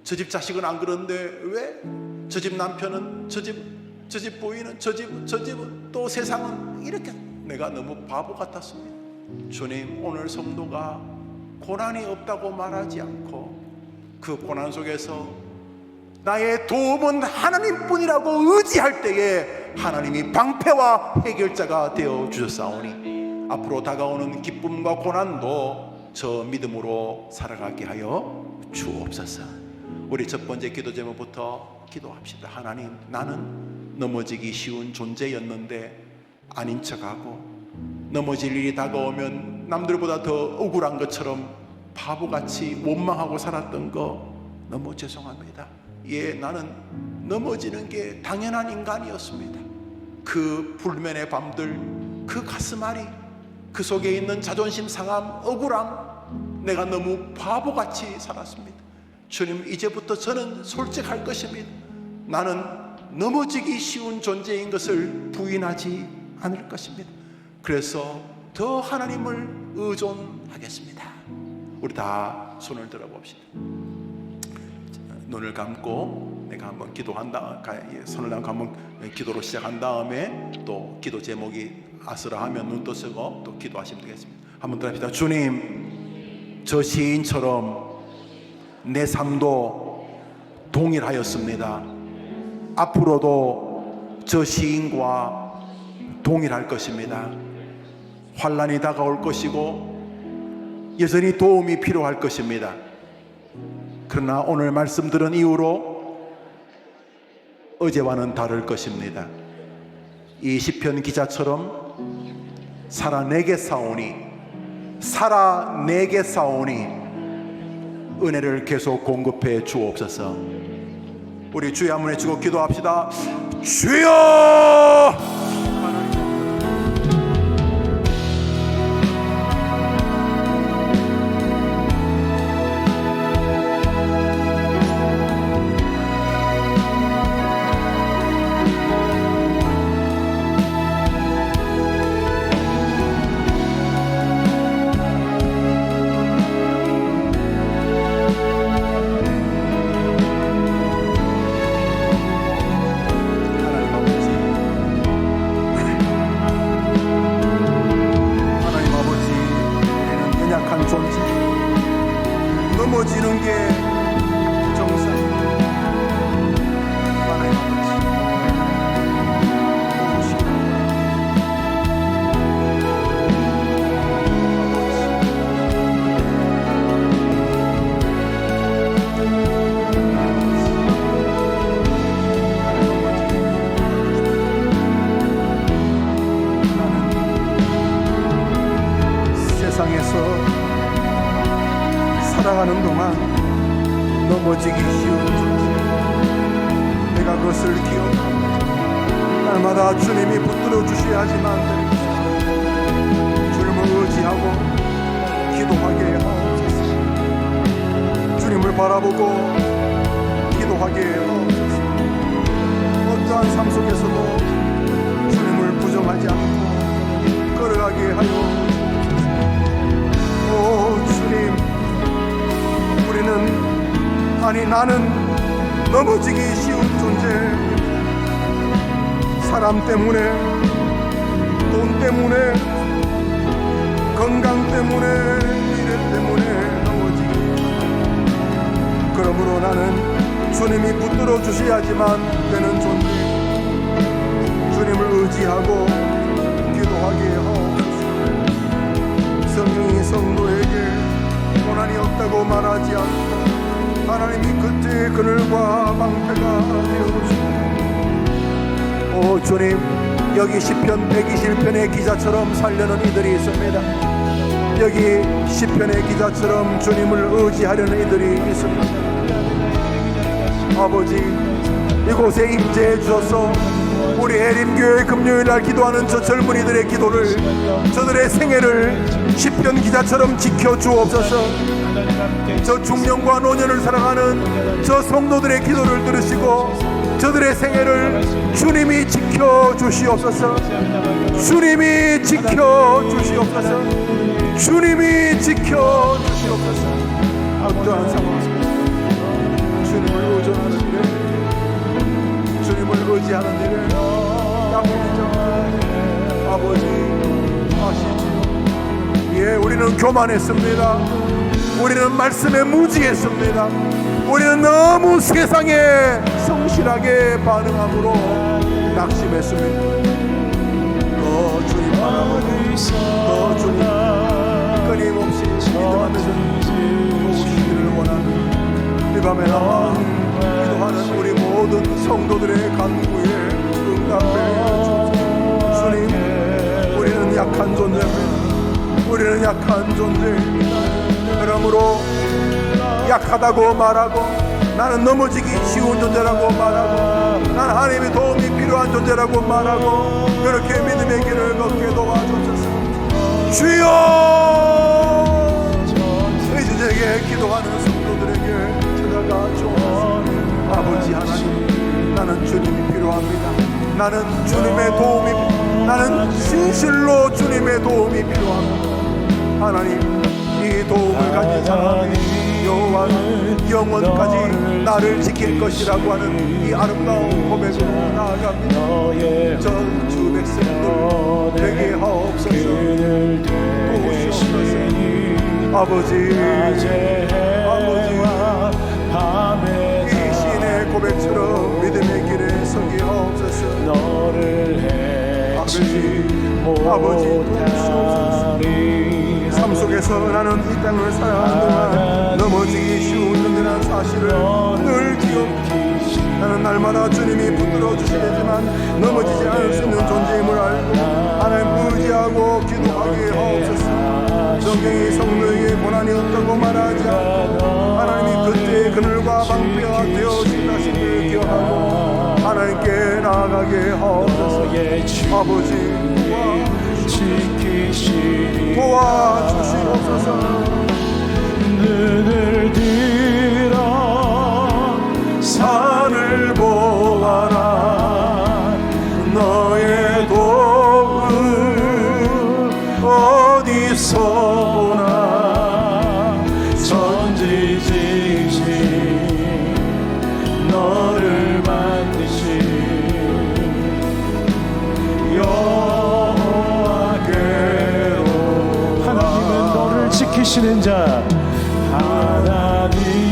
저 집 자식은 안 그런데 왜 저 집 남편은, 저 집 부인은, 저 집은 또 세상은 이렇게 내가 너무 바보 같았습니다. 주님, 오늘 성도가 고난이 없다고 말하지 않고 그 고난 속에서 나의 도움은 하나님뿐이라고 의지할 때에 하나님이 방패와 해결자가 되어 주셨사오니 앞으로 다가오는 기쁨과 고난도 저 믿음으로 살아가게 하여 주옵소서. 우리 첫 번째 기도 제목부터 기도합시다. 하나님, 나는 넘어지기 쉬운 존재였는데 아닌 척하고 넘어질 일이 다가오면 남들보다 더 억울한 것처럼 바보같이 원망하고 살았던 거 너무 죄송합니다. 예, 나는 넘어지는 게 당연한 인간이었습니다. 그 불면의 밤들, 그 가슴앓이, 그 속에 있는 자존심 상함, 억울함, 내가 너무 바보같이 살았습니다. 주님, 이제부터 저는 솔직할 것입니다. 나는 넘어지기 쉬운 존재인 것을 부인하지 않을 것입니다. 그래서 더 하나님을 의존하겠습니다. 우리 다 손을 들어봅시다. 눈을 감고 내가 한번 기도한다, 손을 감고 한번 기도로 시작한 다음에 또 기도 제목이 아슬하면 눈 떠쓰고 또 기도하시면 되겠습니다. 한번 더 합시다. 주님, 저 시인처럼 내 삶도 동일하였습니다. 앞으로도 저 시인과 동일할 것입니다. 환난이 다가올 것이고 여전히 도움이 필요할 것입니다. 그러나 오늘 말씀 들은 이후로 어제와는 다를 것입니다. 이 시편 기자처럼 살아 내게 싸우니 은혜를 계속 공급해 주옵소서. 우리 주여 한번 외치고 기도합시다. 주여! 모든 게 정상. 하나님 아버지 세상에서 살아가는 동안 넘어지기 쉬운 존재, 내가 그것을 기억하고 날마다 주님이 붙들어 주셔야 하지만 주님을 의지하고 기도하게 하옵소서. 주님을 바라보고 기도하게 하옵소서. 어떠한 삶 속에서도 주님을 부정하지 않고 걸어가게 하여 오 주님, 우리는 아니 나는 넘어지기 쉬운 존재, 사람 때문에, 돈 때문에, 건강 때문에, 미래 때문에 넘어지기. 그러므로 나는 주님이 붙들어 주셔야지만 되는 존재, 주님을 의지하고 기도하게 하옵소서. 성령이 성도에게 고난이 없다고 말하지 않고 하나님이 그때의 그늘과 방패가 되어주시고, 오 주님, 여기 시편 121편의 기자처럼 살려는 이들이 있습니다. 여기 시편의 기자처럼 주님을 의지하려는 이들이 있습니다. 아버지, 이곳에 임재해 주셔서 우리 해림교회 금요일날 기도하는 저 젊은이들의 기도를, 저들의 생애를 시편 기자처럼 지켜주옵소서. 저 중년과 노년을 살아가는 저 성도들의 기도를 들으시고 저들의 생애를 주님이 지켜주시옵소서. 주님이 지켜주시옵소서. 주님이 지켜주시옵소서. 어떠한 상황 속에서 주님을 의존하는 일에, 주님을 의지하는 일에 약속이죠. 아버지 아시죠? 예, 우리는 교만했습니다. 우리는 말씀에 무지했습니다. 우리는 너무 세상에 성실하게 반응함으로 낙심했습니다. 더 주님 바라보고 더 주님 끊임없이 기도하면서 오시기를 원하는 이 밤에 나와 기도하는 우리 모든 성도들의 간구에 응답해 주옵소서. 주님, 우리는 약한 존재입니다. 우리는 약한 존재입니다. 그러므로 약하다고 말하고, 나는 넘어지기 쉬운 존재라고 말하고, 나는 하나님의 도움이 필요한 존재라고 말하고, 그렇게 믿음의 길을 걷게 도와주셔서 주여, 이제에게 기도하는 성도들에게 찾아가 주옵소서. 아버지 하나님, 나는 주님이 필요합니다. 나는 주님의 도움이, 나는 진실로 주님의 도움이 필요합니다. 하나님, 이 도움을 가진 사람이 여호와는 영원까지 나를 지킬 것이라고 하는 이 아름다운 고백으로 나아갑니다. 전 주 백성들 되게 하옵소서. 도우시옵소서. 아버지, 이 시인의 고백처럼 믿음의 길에 서게 하옵소서. 아버지 도우시옵소서. 삶 속에서 나는 이 땅을 살아가는 동안 넘어지기 쉬운 존재라는 사실을 늘 기억해. 나는 날마다 주님이 붙들어 주시겠지만 넘어지지 않을 수 있는 존재임을 알고 하나님 의지하고 기도하게 하옵소서. 성경이 성도에게 고난이 없다고 말하지 않고 하나님이 그때의 그늘과 방패가 되어주신다심을 기억하고 하나님께 나아가게 하옵소서. 아버지 도와주시옵소서. 눈을 들어 산을 보아라. 너의 도움 어디서 오나. 천지지신 너를 만드신 여호와께로. 하나님은 너를 지키시는 자, 하나님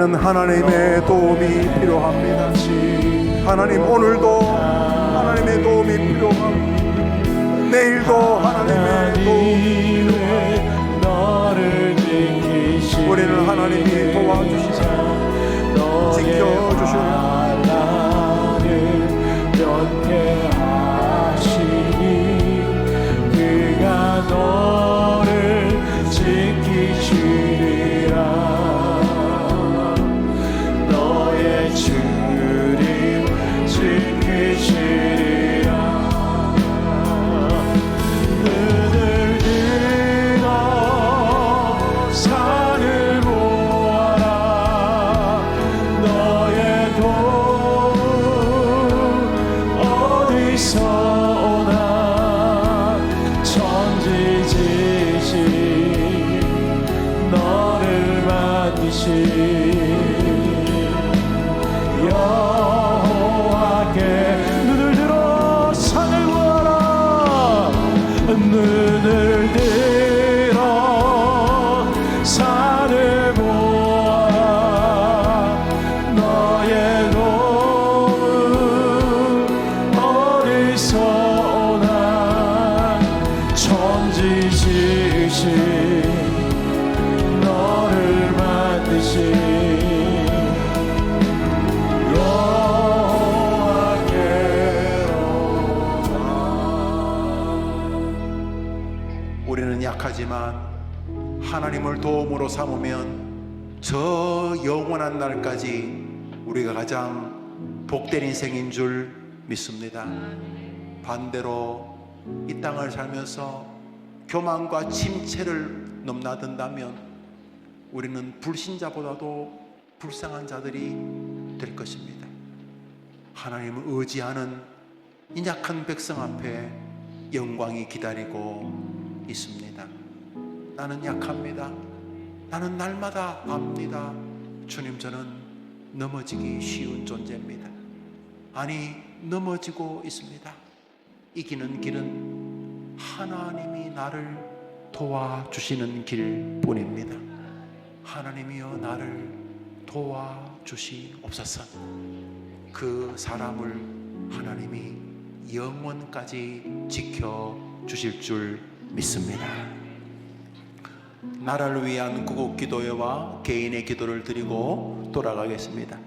우리는 하나님의 도움이 필요합니다. 하나님, 오늘도 하나님의 도움이 필요합니다. 내일도 하나님의 도움이 필요합니다. 우리는 하나님이 도와주시고 지켜주시고 너를 지키시리라. 너의 주님 지키시리라. 눈을 들어 산을 보아라. 너의 도움 어디서 오나. 천지지신 너를 만드신 여호와께 눈을 들어 산을 보아라. 눈을 들어 산을 보아라. 너의 도움 어디서 오나. 천지지신 너를 만드신 여호와께로다. 우리는 약하지만 하나님을 도움으로 삼으면 저 영원한 날까지 우리가 가장 복된 인생인 줄 믿습니다. 반대로 이 땅을 살면서 교만과 침체를 넘나든다면 우리는 불신자보다도 불쌍한 자들이 될 것입니다. 하나님을 의지하는 이 약한 백성 앞에 영광이 기다리고 있습니다. 나는 약합니다. 나는 날마다 압니다. 주님, 저는 넘어지기 쉬운 존재입니다. 아니, 넘어지고 있습니다. 이기는 길은 하나님이 나를 도와주시는 길뿐입니다. 하나님이여 나를 도와주시옵소서. 그 사람을 하나님이 영원까지 지켜주실 줄 믿습니다. 나라를 위한 구국 기도회와 개인의 기도를 드리고 돌아가겠습니다.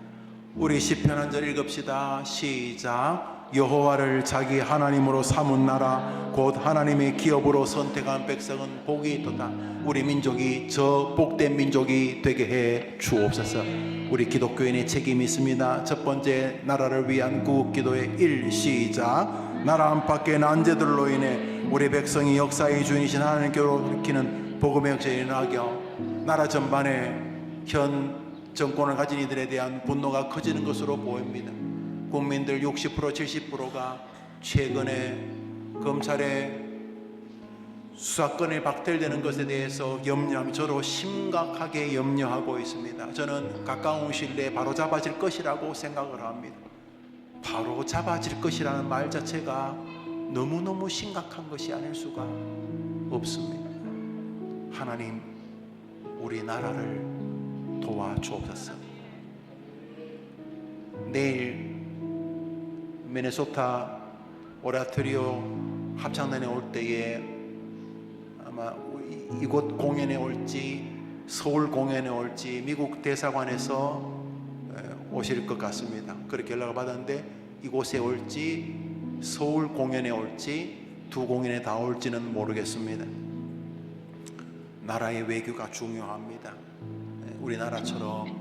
우리 시편 한 절 읽읍시다. 시작. 여호와를 자기 하나님으로 삼은 나라 곧 하나님의 기업으로 선택한 백성은 복이 있도다. 우리 민족이 저 복된 민족이 되게 해 주옵소서. 우리 기독교인의 책임이 있습니다. 첫 번째, 나라를 위한 구국 기도의 1 시작. 나라 안팎의 난제들로 인해 우리 백성이 역사의 주인이신 하나님께로 돌이키는 복음의 역사에 일어나며 나라 전반에 현 정권을 가진 이들에 대한 분노가 커지는 것으로 보입니다. 국민들 60% 70%가 최근에 검찰의 수사권이 박탈되는 것에 대해서 염려하며 저로 심각하게 염려하고 있습니다. 저는 가까운 시일 내에 바로 잡아질 것이라고 생각을 합니다. 바로 잡아질 것이라는 말 자체가 너무너무 심각한 것이 아닐 수가 없습니다. 하나님, 우리 나라를 도와주옵소서. 내일 미네소타 오라토리오 합창단에 올 때에 아마 이곳 공연에 올지 서울 공연에 올지 미국 대사관에서 오실 것 같습니다. 그렇게 연락을 받았는데 이곳에 올지 서울 공연에 올지 두 공연에 다 올지는 모르겠습니다. 나라의 외교가 중요합니다. 우리나라처럼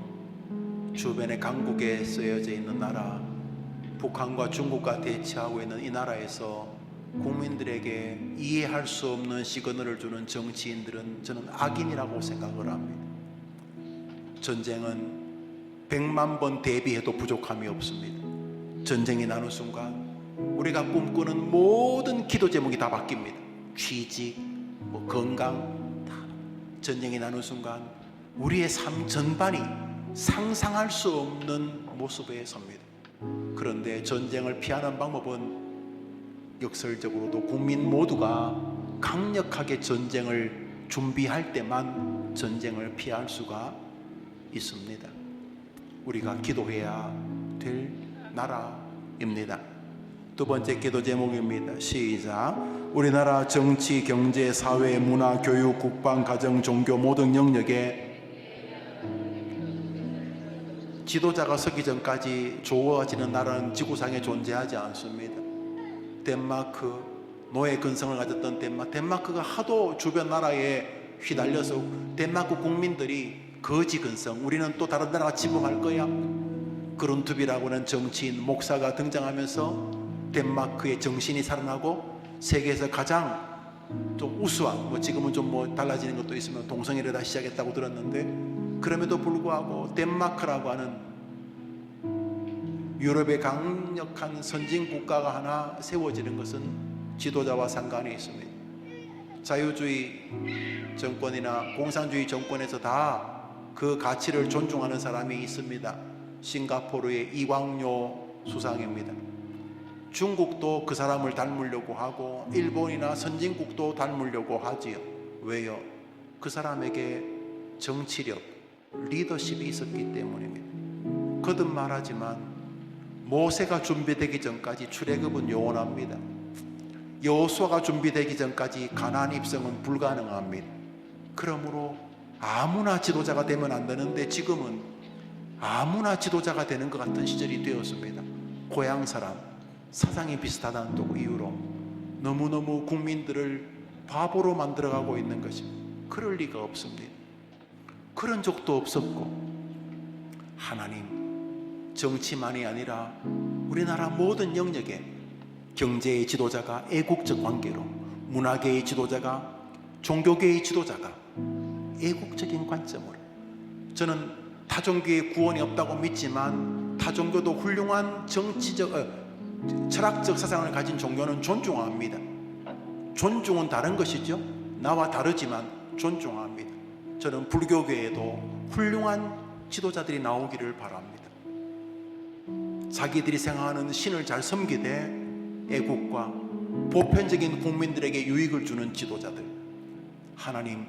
주변에 강국에 쓰여져 있는 나라, 북한과 중국과 대치하고 있는 이 나라에서 국민들에게 이해할 수 없는 시그널을 주는 정치인들은 저는 악인이라고 생각을 합니다. 전쟁은 100만 번 대비해도 부족함이 없습니다. 전쟁이 나는 순간 우리가 꿈꾸는 모든 기도 제목이 다 바뀝니다. 취직, 건강, 다. 전쟁이 나는 순간 우리의 삶 전반이 상상할 수 없는 모습에 섭니다. 그런데 전쟁을 피하는 방법은 역설적으로도 국민 모두가 강력하게 전쟁을 준비할 때만 전쟁을 피할 수가 있습니다. 우리가 기도해야 될 나라입니다. 두 번째 기도 제목입니다. 시작. 우리나라 정치, 경제, 사회, 문화, 교육, 국방, 가정, 종교 모든 영역에 지도자가 서기 전까지 좋아지는 나라는 지구상에 존재하지 않습니다. 덴마크, 노예 근성을 가졌던 덴마크가 하도 주변 나라에 휘달려서 덴마크 국민들이 거지 근성, 우리는 또 다른 나라가 지배할 거야. 그룬투비라고는 정치인, 목사가 등장하면서 덴마크의 정신이 살아나고 세계에서 가장 좀 우수한, 지금은 좀 달라지는 것도 있으면 동성애를 다시 시작했다고 들었는데, 그럼에도 불구하고 덴마크라고 하는 유럽의 강력한 선진 국가가 하나 세워지는 것은 지도자와 상관이 있습니다. 자유주의 정권이나 공산주의 정권에서 다 그 가치를 존중하는 사람이 있습니다. 싱가포르의 이광요 수상입니다. 중국도 그 사람을 닮으려고 하고 일본이나 선진국도 닮으려고 하지요. 왜요? 그 사람에게 정치력, 리더십이 있었기 때문입니다. 거듭 말하지만 모세가 준비되기 전까지 출애굽은 영원합니다. 여호수아가 준비되기 전까지 가나안 입성은 불가능합니다. 그러므로 아무나 지도자가 되면 안 되는데 지금은 아무나 지도자가 되는 것 같은 시절이 되었습니다. 고향 사람, 사상이 비슷하다는 이유로 너무너무 국민들을 바보로 만들어가고 있는 것입니다. 그럴 리가 없습니다. 그런 적도 없었고, 하나님, 정치만이 아니라 우리나라 모든 영역에 경제의 지도자가 애국적 관계로, 문화계의 지도자가, 종교계의 지도자가 애국적인 관점으로, 저는 타종교의 구원이 없다고 믿지만 타종교도 훌륭한 철학적 사상을 가진 종교는 존중합니다. 존중은 다른 것이죠. 나와 다르지만 존중합니다. 저는 불교계에도 훌륭한 지도자들이 나오기를 바랍니다. 자기들이 생각하는 신을 잘 섬기되 애국과 보편적인 국민들에게 유익을 주는 지도자들, 하나님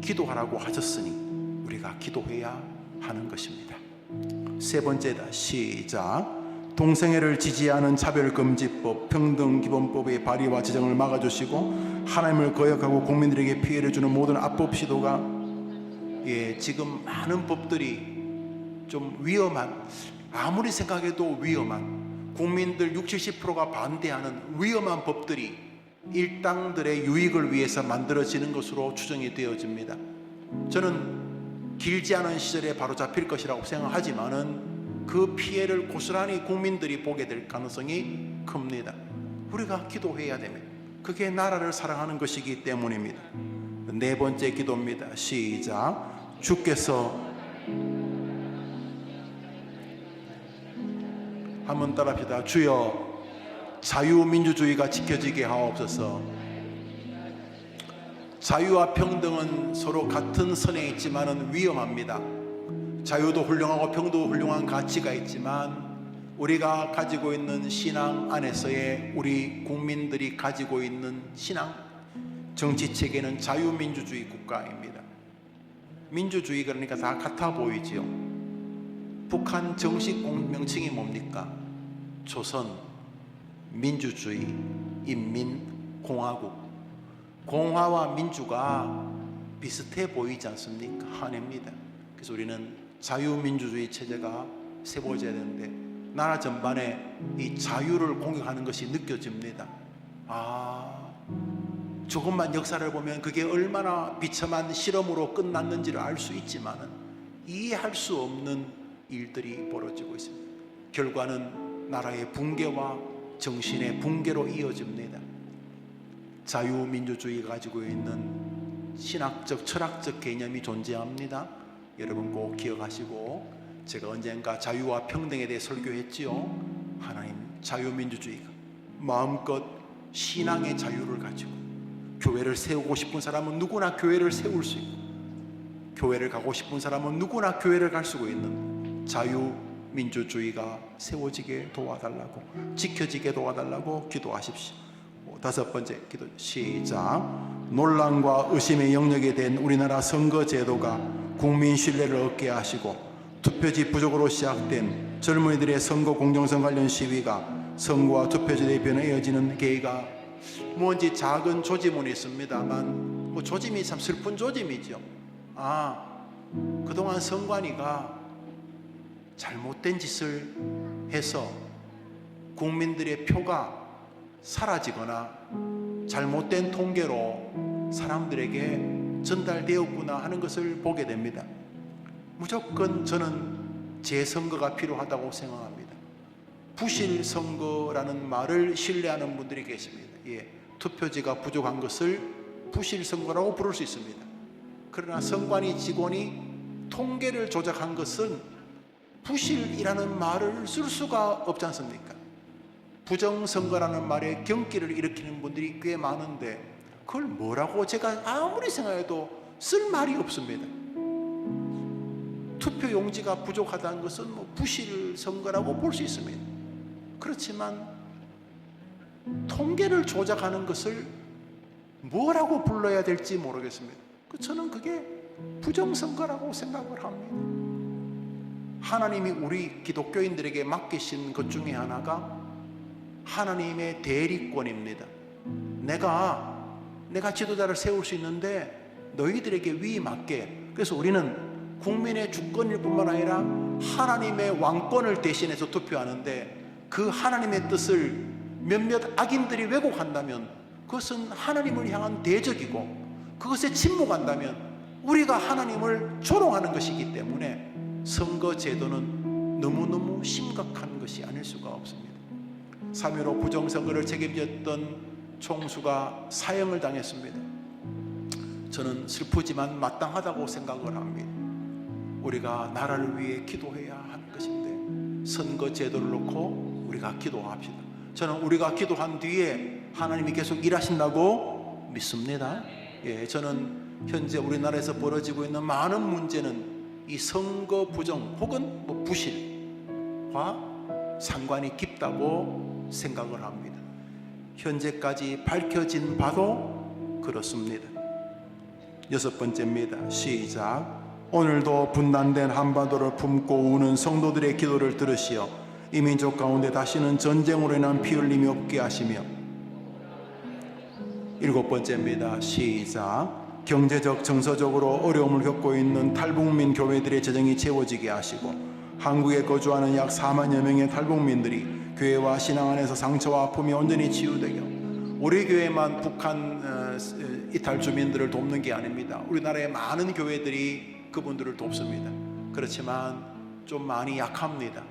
기도하라고 하셨으니 우리가 기도해야 하는 것입니다. 세 번째다. 시작. 동성애를 지지하는 차별금지법, 평등기본법의 발의와 제정을 막아주시고 하나님을 거역하고 국민들에게 피해를 주는 모든 악법 시도가, 지금 많은 법들이 좀 위험한, 아무리 생각해도 위험한, 국민들 60~70%가 반대하는 위험한 법들이 일당들의 유익을 위해서 만들어지는 것으로 추정이 되어집니다. 저는 길지 않은 시절에 바로 잡힐 것이라고 생각하지만은 그 피해를 고스란히 국민들이 보게 될 가능성이 큽니다. 우리가 기도해야 됩니다. 그게 나라를 사랑하는 것이기 때문입니다. 네 번째 기도입니다. 시작. 주께서, 한번 따라합시다. 주여, 자유민주주의가 지켜지게 하옵소서. 자유와 평등은 서로 같은 선에 있지만은 위험합니다. 자유도 훌륭하고 평등도 훌륭한 가치가 있지만 우리가 가지고 있는 신앙 안에서의 우리 국민들이 가지고 있는 신앙, 정치체계는 자유민주주의 국가입니다. 민주주의 그러니까 다 같아 보이지요. 북한 정식 명칭이 뭡니까? 조선 민주주의 인민공화국. 공화와 민주가 비슷해 보이지 않습니까? 하나입니다. 그래서 우리는 자유민주주의 체제가 세워져야 되는데 나라 전반에 이 자유를 공격하는 것이 느껴집니다. 조금만 역사를 보면 그게 얼마나 비참한 실험으로 끝났는지를 알 수 있지만은 이해할 수 없는 일들이 벌어지고 있습니다. 결과는 나라의 붕괴와 정신의 붕괴로 이어집니다. 자유민주주의가 가지고 있는 신학적, 철학적 개념이 존재합니다. 여러분 꼭 기억하시고, 제가 언젠가 자유와 평등에 대해 설교했지요. 하나님, 자유민주주의가 마음껏 신앙의 자유를 가지고 교회를 세우고 싶은 사람은 누구나 교회를 세울 수 있고, 교회를 가고 싶은 사람은 누구나 교회를 갈 수 있는 자유민주주의가 세워지게 도와달라고, 지켜지게 도와달라고 기도하십시오. 다섯 번째 기도. 시작. 논란과 의심의 영역에 된 우리나라 선거제도가 국민 신뢰를 얻게 하시고 투표지 부족으로 시작된 젊은이들의 선거 공정성 관련 시위가 선거와 투표지 대변에 이어지는 계기가 뭔지 작은 조짐은 있습니다만 뭐 조짐이 참 슬픈 조짐이죠. 그동안 선관위가 잘못된 짓을 해서 국민들의 표가 사라지거나 잘못된 통계로 사람들에게 전달되었구나 하는 것을 보게 됩니다. 무조건 저는 재선거가 필요하다고 생각합니다. 부실 선거라는 말을 신뢰하는 분들이 계십니다. 투표지가 부족한 것을 부실 선거라고 부를 수 있습니다. 그러나 선관위 직원이 통계를 조작한 것은 부실이라는 말을 쓸 수가 없지 않습니까? 부정선거라는 말에 경기를 일으키는 분들이 꽤 많은데 그걸 뭐라고 제가 아무리 생각해도 쓸 말이 없습니다. 투표 용지가 부족하다는 것은 뭐 부실 선거라고 볼 수 있습니다. 그렇지만 통계를 조작하는 것을 뭐라고 불러야 될지 모르겠습니다. 저는 그게 부정선거라고 생각을 합니다. 하나님이 우리 기독교인들에게 맡기신 것 중에 하나가 하나님의 대리권입니다. 내가 지도자를 세울 수 있는데 너희들에게 위임할게. 그래서 우리는 국민의 주권일 뿐만 아니라 하나님의 왕권을 대신해서 투표하는데 그 하나님의 뜻을 몇몇 악인들이 왜곡한다면 그것은 하나님을 향한 대적이고 그것에 침묵한다면 우리가 하나님을 조롱하는 것이기 때문에 선거 제도는 너무너무 심각한 것이 아닐 수가 없습니다. 3.15 부정선거를 책임졌던 총수가 사형을 당했습니다. 저는 슬프지만 마땅하다고 생각을 합니다. 우리가 나라를 위해 기도해야 하는 것인데 선거 제도를 놓고 우리가 기도합시다. 저는 우리가 기도한 뒤에 하나님이 계속 일하신다고 믿습니다. 저는 현재 우리나라에서 벌어지고 있는 많은 문제는 이 선거 부정 혹은 부실과 상관이 깊다고 생각을 합니다. 현재까지 밝혀진 바도 그렇습니다. 6번째입니다. 시작. 오늘도 분단된 한반도를 품고 우는 성도들의 기도를 들으시어 이 민족 가운데 다시는 전쟁으로 인한 피 흘림이 없게 하시며 7번째입니다. 시작. 경제적 정서적으로 어려움을 겪고 있는 탈북민 교회들의 재정이 채워지게 하시고 한국에 거주하는 약 4만여 명의 탈북민들이 교회와 신앙 안에서 상처와 아픔이 온전히 치유되게 우리 교회만 북한 이탈 주민들을 돕는 게 아닙니다. 우리나라의 많은 교회들이 그분들을 돕습니다. 그렇지만 좀 많이 약합니다.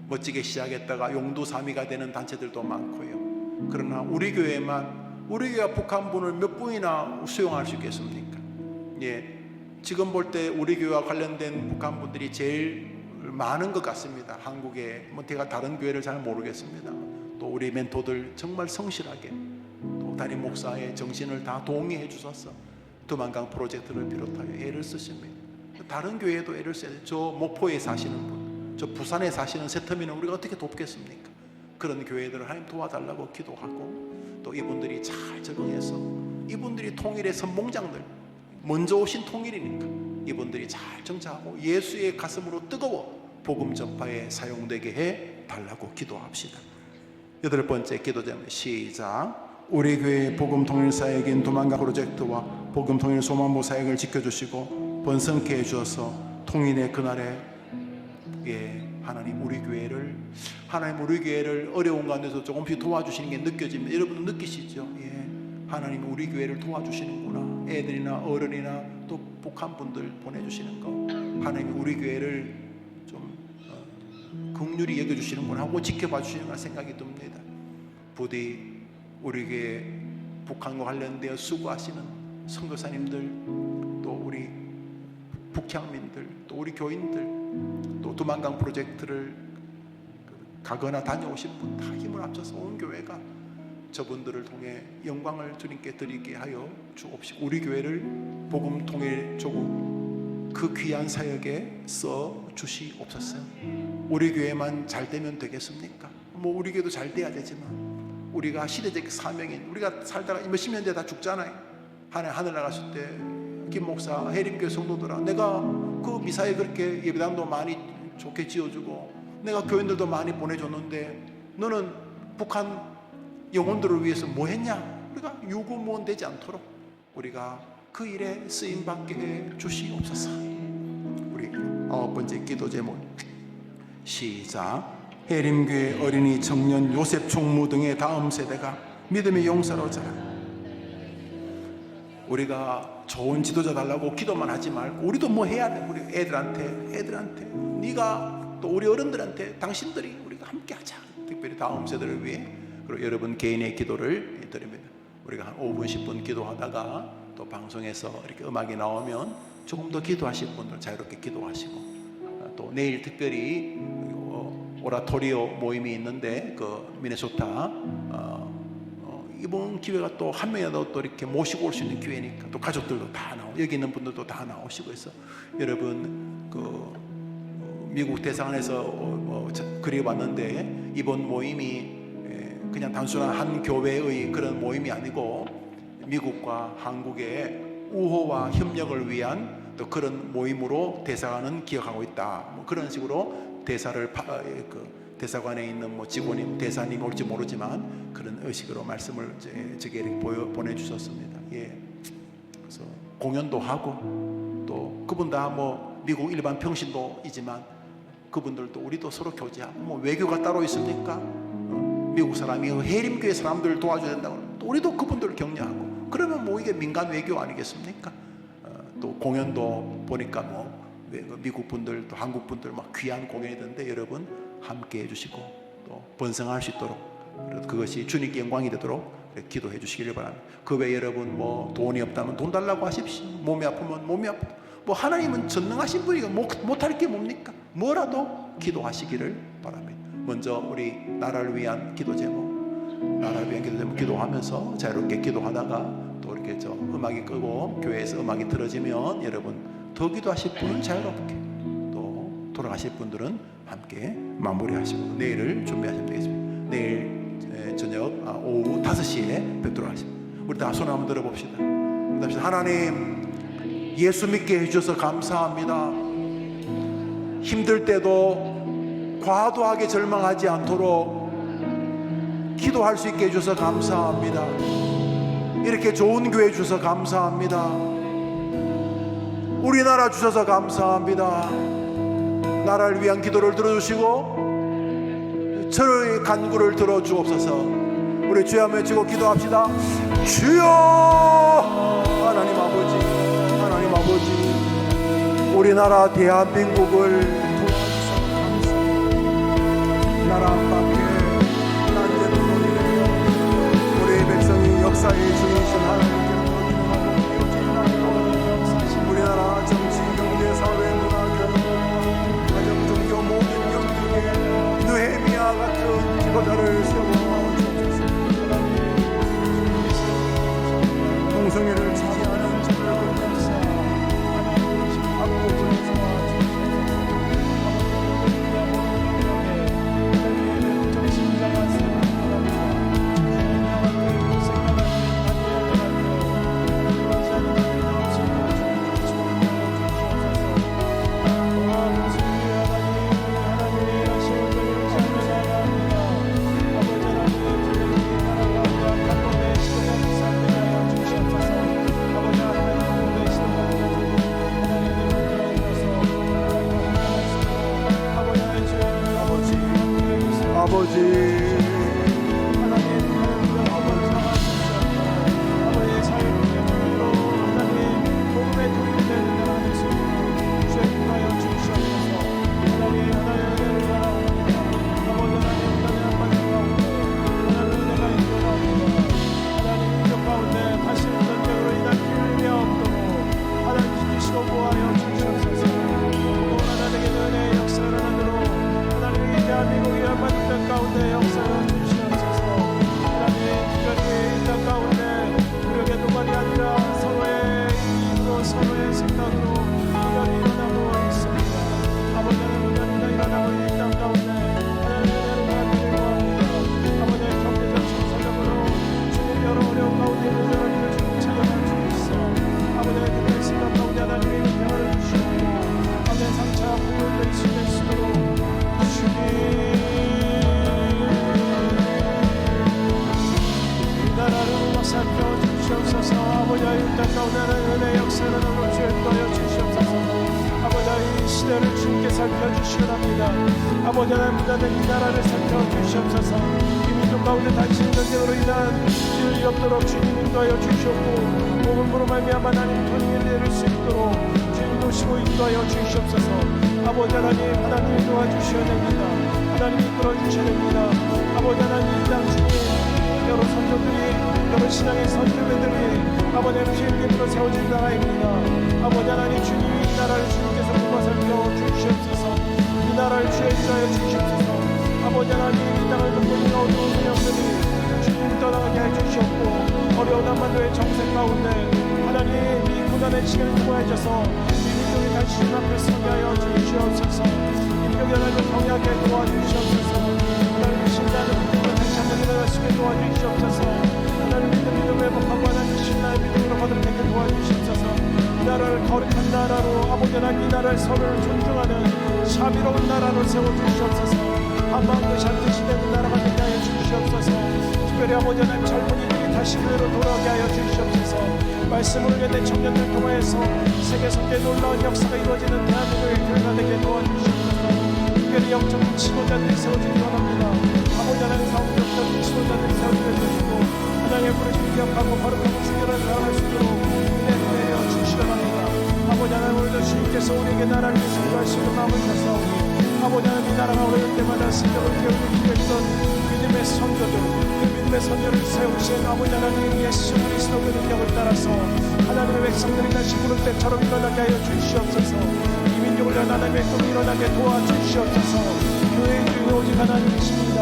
멋지게 시작했다가 용두사미가 되는 단체들도 많고요. 그러나 우리 교회가 북한분을 몇 분이나 수용할 수 있겠습니까? 지금 볼 때 우리 교회와 관련된 북한분들이 제일 많은 것 같습니다. 한국에 제가 다른 교회를 잘 모르겠습니다. 또 우리 멘토들 정말 성실하게 또 담임 목사의 정신을 다 동의해 주셔서 두만강 프로젝트를 비롯하여 애를 쓰십니다. 다른 교회도 애를 써야 돼요. 저 목포에 사시는 분, 저 부산에 사시는 세터민은 우리가 어떻게 돕겠습니까? 그런 교회들을 하나님 도와달라고 기도하고 또 이분들이 잘 적응해서 이분들이 통일의 선봉장들 먼저 오신 통일이니까 이분들이 잘 정착하고 예수의 가슴으로 뜨거워 복음 전파에 사용되게 해 달라고 기도합시다. 8번째 기도 제목 시작. 우리 교회 복음 통일 사역인 두만강 프로젝트와 복음 통일 소만부 사역을 지켜주시고 번성케 해주셔서 통일의 그날에 하나님 우리 교회를 어려운 가운데서 조금씩 도와주시는 게 느껴집니다. 여러분 느끼시죠? 하나님 우리 교회를 도와주시는구나. 애들이나 어른이나 또 북한 분들 보내주시는 거 하나님 우리 교회를 좀 긍휼히 여겨주시는구나 하고 지켜봐 주시는구나 생각이 듭니다. 부디 우리 교회 북한과 관련되어 수고하시는 선교사님들 또 우리 북향민들 또 우리 교인들 또 두만강 프로젝트를 가거나 다녀오신 분 다 힘을 합쳐서 온 교회가 저분들을 통해 영광을 주님께 드리게 하여 주옵시고 우리 교회를 복음 통일 조국 그 귀한 사역에 써 주시옵소서. 우리 교회만 잘 되면 되겠습니까? 우리 교회도 잘 돼야 되지만 우리가 시대적 사명인 우리가 살다가 몇십 년 뒤에 다 죽잖아요. 하늘 나갔을 때 김 목사 해림교회 성도들아 내가 그 미사에 그렇게 예배당도 많이 좋게 지어주고 내가 교인들도 많이 보내줬는데 너는 북한 영혼들을 위해서 뭐 했냐? 우리가 유구무원 되지 않도록 우리가 그 일에 쓰임받게 해 주시옵소서. 우리 9번째 기도 제목 시작. 해림교회 어린이 청년 요셉 총무 등의 다음 세대가 믿음의 용사로 자라. 우리가 좋은 지도자 달라고 기도만 하지 말고 우리도 뭐 해야 돼. 우리 애들한테 네가 또 우리 어른들한테 당신들이 우리가 함께 하자. 특별히 다음 세대를 위해. 그리고 여러분 개인의 기도를 드립니다. 우리가 한 5분 10분 기도하다가 또 방송에서 이렇게 음악이 나오면 조금 더 기도하실 분들 자유롭게 기도하시고, 또 내일 특별히 오라토리오 모임이 있는데 그 미네소타 이번 기회가 또 한 명이라도 또 이렇게 모시고 올 수 있는 기회니까 또 가족들도 다 여기 있는 분들도 다 나오시고 해서 여러분 그 미국 대사관에서 그려봤는데 이번 모임이 그냥 단순한 한 교회의 그런 모임이 아니고 미국과 한국의 우호와 협력을 위한 또 그런 모임으로 대사관은 기억하고 있다. 뭐 그런 식으로 대사관에 있는 뭐 직원님, 대사님 올지 모르지만 그런 의식으로 말씀을 제게 보내주셨습니다. 예. 그래서 공연도 하고 또 그분 다 뭐 미국 일반 평신도이지만 그분들도 우리도 서로 교제하고 뭐 외교가 따로 있습니까? 미국 사람이 해림교회 사람들을 도와줘야 된다고 또 우리도 그분들을 격려하고 그러면 뭐 이게 민간 외교 아니겠습니까? 또 공연도 보니까 뭐 미국 분들 또 한국 분들 막 귀한 공연이던데 여러분 함께 해주시고 또 번성할 수 있도록 그것이 주님께 영광이 되도록 기도해 주시기를 바랍니다. 그 외에 여러분 뭐 돈이 없다면 돈 달라고 하십시오. 몸이 아프면 몸이 아프고 뭐 하나님은 전능하신 분이가 못할 게 뭡니까? 뭐라도 기도하시기를 바랍니다. 먼저 우리 나라를 위한 기도 제목 기도하면서 자유롭게 기도하다가 또 이렇게 음악이 끄고 교회에서 음악이 틀어지면 여러분 더 기도하실 분은 자유롭게 또 돌아가실 분들은 함께 마무리하시고 내일을 준비하시면 되겠습니다. 내일 저녁 오후 5시에 뵙도록 하겠습니다. 우리 다 손 한번 들어봅시다. 하나님 예수 믿게 해주셔서 감사합니다. 힘들 때도 과도하게 절망하지 않도록 기도할 수 있게 해주셔서 감사합니다. 이렇게 좋은 교회 주셔서 감사합니다. 우리나라 주셔서 감사합니다. 나라를 위한 기도를 들어주시고 저의 간구를 들어주옵소서. 우리 주여 한번 외치고 기도합시다. 주여 하나님 아버지 우리나라 대한민국을 도와주셔서 감사합니다. 나라 밖에 난제는 노리네요. 우리 백성이 역사의 주인이신 하나님께 우리나라 정치, 경제, 사회, 문화, 교육, 가정, 종교 모든 영역에 느헤미야 같은 지도자를 세워주옵소서. 동성애를 지지하는 저들을 가운데 역사 아버지 하나님 이 나라를 살펴주시옵소서. 이 민족 가운데 단신 전쟁으로 인한 일이 없도록 주님 인도하여 주시옵고 복음으로 말미암아 하나님 통일을 내릴 수 있도록 주님 도시고 인도하여 주시옵소서. 아버지 하나님 도와주셔야 됩니다. 하나님 이끌어 주셔야 됩니다. 아버지 하나님 이 땅 주님 여러 선조들이 여러 신앙의 선조들이 아버지 하나님 주님께로 세워진 나라입니다. 아버지 하나님 주님 이 나라를 주님께서 뽑아 살펴 주시옵소서. 이 나라를 주에 인도하여 주시옵소서. 아버지 하나님 이 땅을 돕고 있는 어두운 영들이 주님 떠나가게 해주시옵고 어려운 한반도의 정세 가운데 하나님 이 고난의 시간을 통하여서 이 민족이 다시 주님 앞에 서게 하여 주시옵소서. 민족이 하나님 경외하게 도와주시옵소서. 하나님 신나는 믿음으로 다시 한번 일어날 수 있게 도와주시옵소서. 하나님 믿음을 회복하고 하나님 신나의 믿음으로 거듭되게 도와주시옵소서. 이 나라를 거룩한 나라로 아버지 하나님 이 나라의 서로를 존중하는 자비로운 나라로 세워주시옵소서. 한마음도 샷듯이 되는 나라가 되게 하여 주시옵소서. 특별히 아버지 하나님 젊은이들이 다시 교회로 돌아오게 하여 주시옵소서. 말씀으로 인해 청년들 통하여서 세계 속에 놀라운 역사가 이루어지는 대한민국의 교회가 되게 도와주시옵소서. 특별히 영적인 지도자들이 세워지기 원합니다. 아버지 하나님 성경적인 지도자들이 세워지게 해주시고 하나님의 부르심을 기억하고 거룩하고 순결한 나아갈 수 있도록 은혜를 내려 주시기 원합니다. 아버지 하나님 오늘도 주님께서 우리에게 나라를 위해서 일하시고 마음을 다사오니 아버지 하나님 이 나라가 어려울 때마다 생명을 깨우고 기도했던 믿음의 선조들 그 믿음의 선조를 세우신 아버지 하나님 예수 그리스도의 능력을 따라서 하나님의 백성들이 다시 부를 때처럼 일어나게 하여 주시옵소서. 이 민족을 위한 하나님의 꿈이 일어나게 도와주시옵소서. 교회의 주인은 오직 하나님이십니다.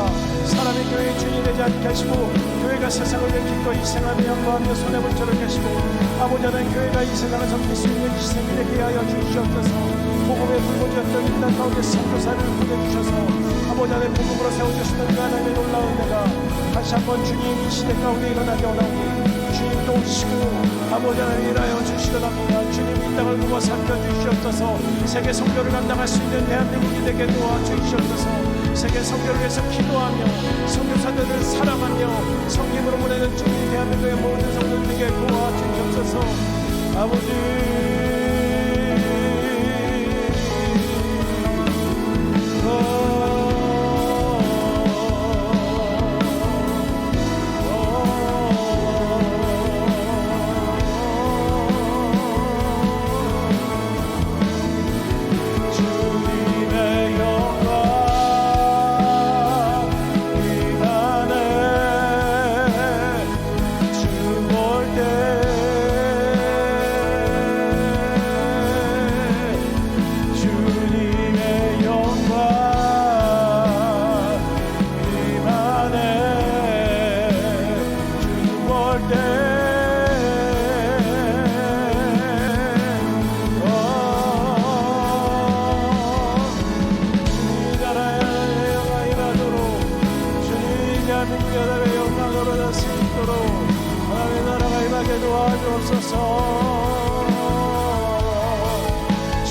사람이 교회의 주인이 되지 않게 하시고 교회가 세상을 위해 기꺼이 희생하며 양보하며 손해본처럼 하시고 아버지 하나님 교회가 이 세상을 섬길 수 있는 희생이 되게 하여 주시옵소서. 복음의 불모지였던 이 땅 가운데 선교사를 보내주셔서 아버지 하나님 복음으로 세워주시는 그 하나님의 놀라운 은혜가 다시 한번 주님 이 시대 가운데 일어나게 원하오니 주님 또 오시고 아버지 하나님 일하여 주시더랍니다. 주님 이 땅을 보고 살펴주시옵소서. 세계 선교를 감당할 수 있는 대한민국이 되게 도와주시옵소서. 세계 선교를 위해서 기도하며 선교사들을 사랑하며 성김으로 보내는 주님 대한민국의 모든 성도들에게 도와주시옵소서. 아버지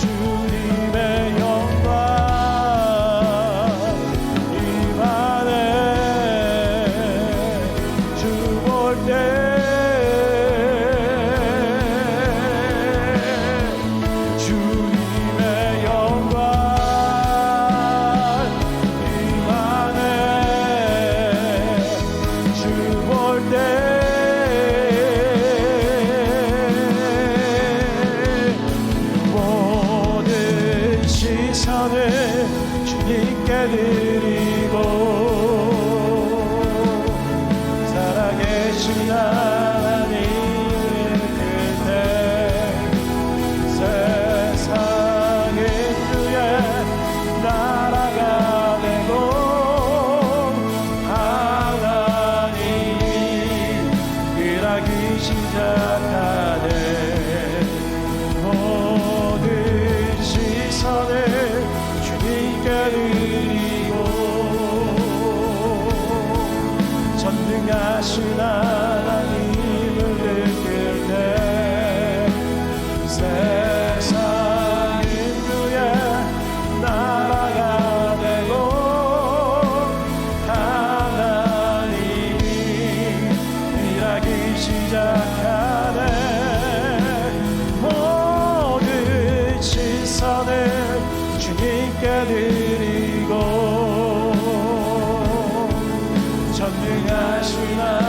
주님의 영광 임하네. 주 볼 때 주님의 영광 임하네. 주 볼 때 주님께 드리고 살아계신 하나님 그대 세상의 주의 나라가 되고 하나님이 일하기 시작하네. 모든 시선을 주님께 드리고 전능하신 하나님을 느낄 때 세상 인류의 나라가 되고 하나님이 일하기 시작하네. 모든 시선을 주님께 드리고 하시나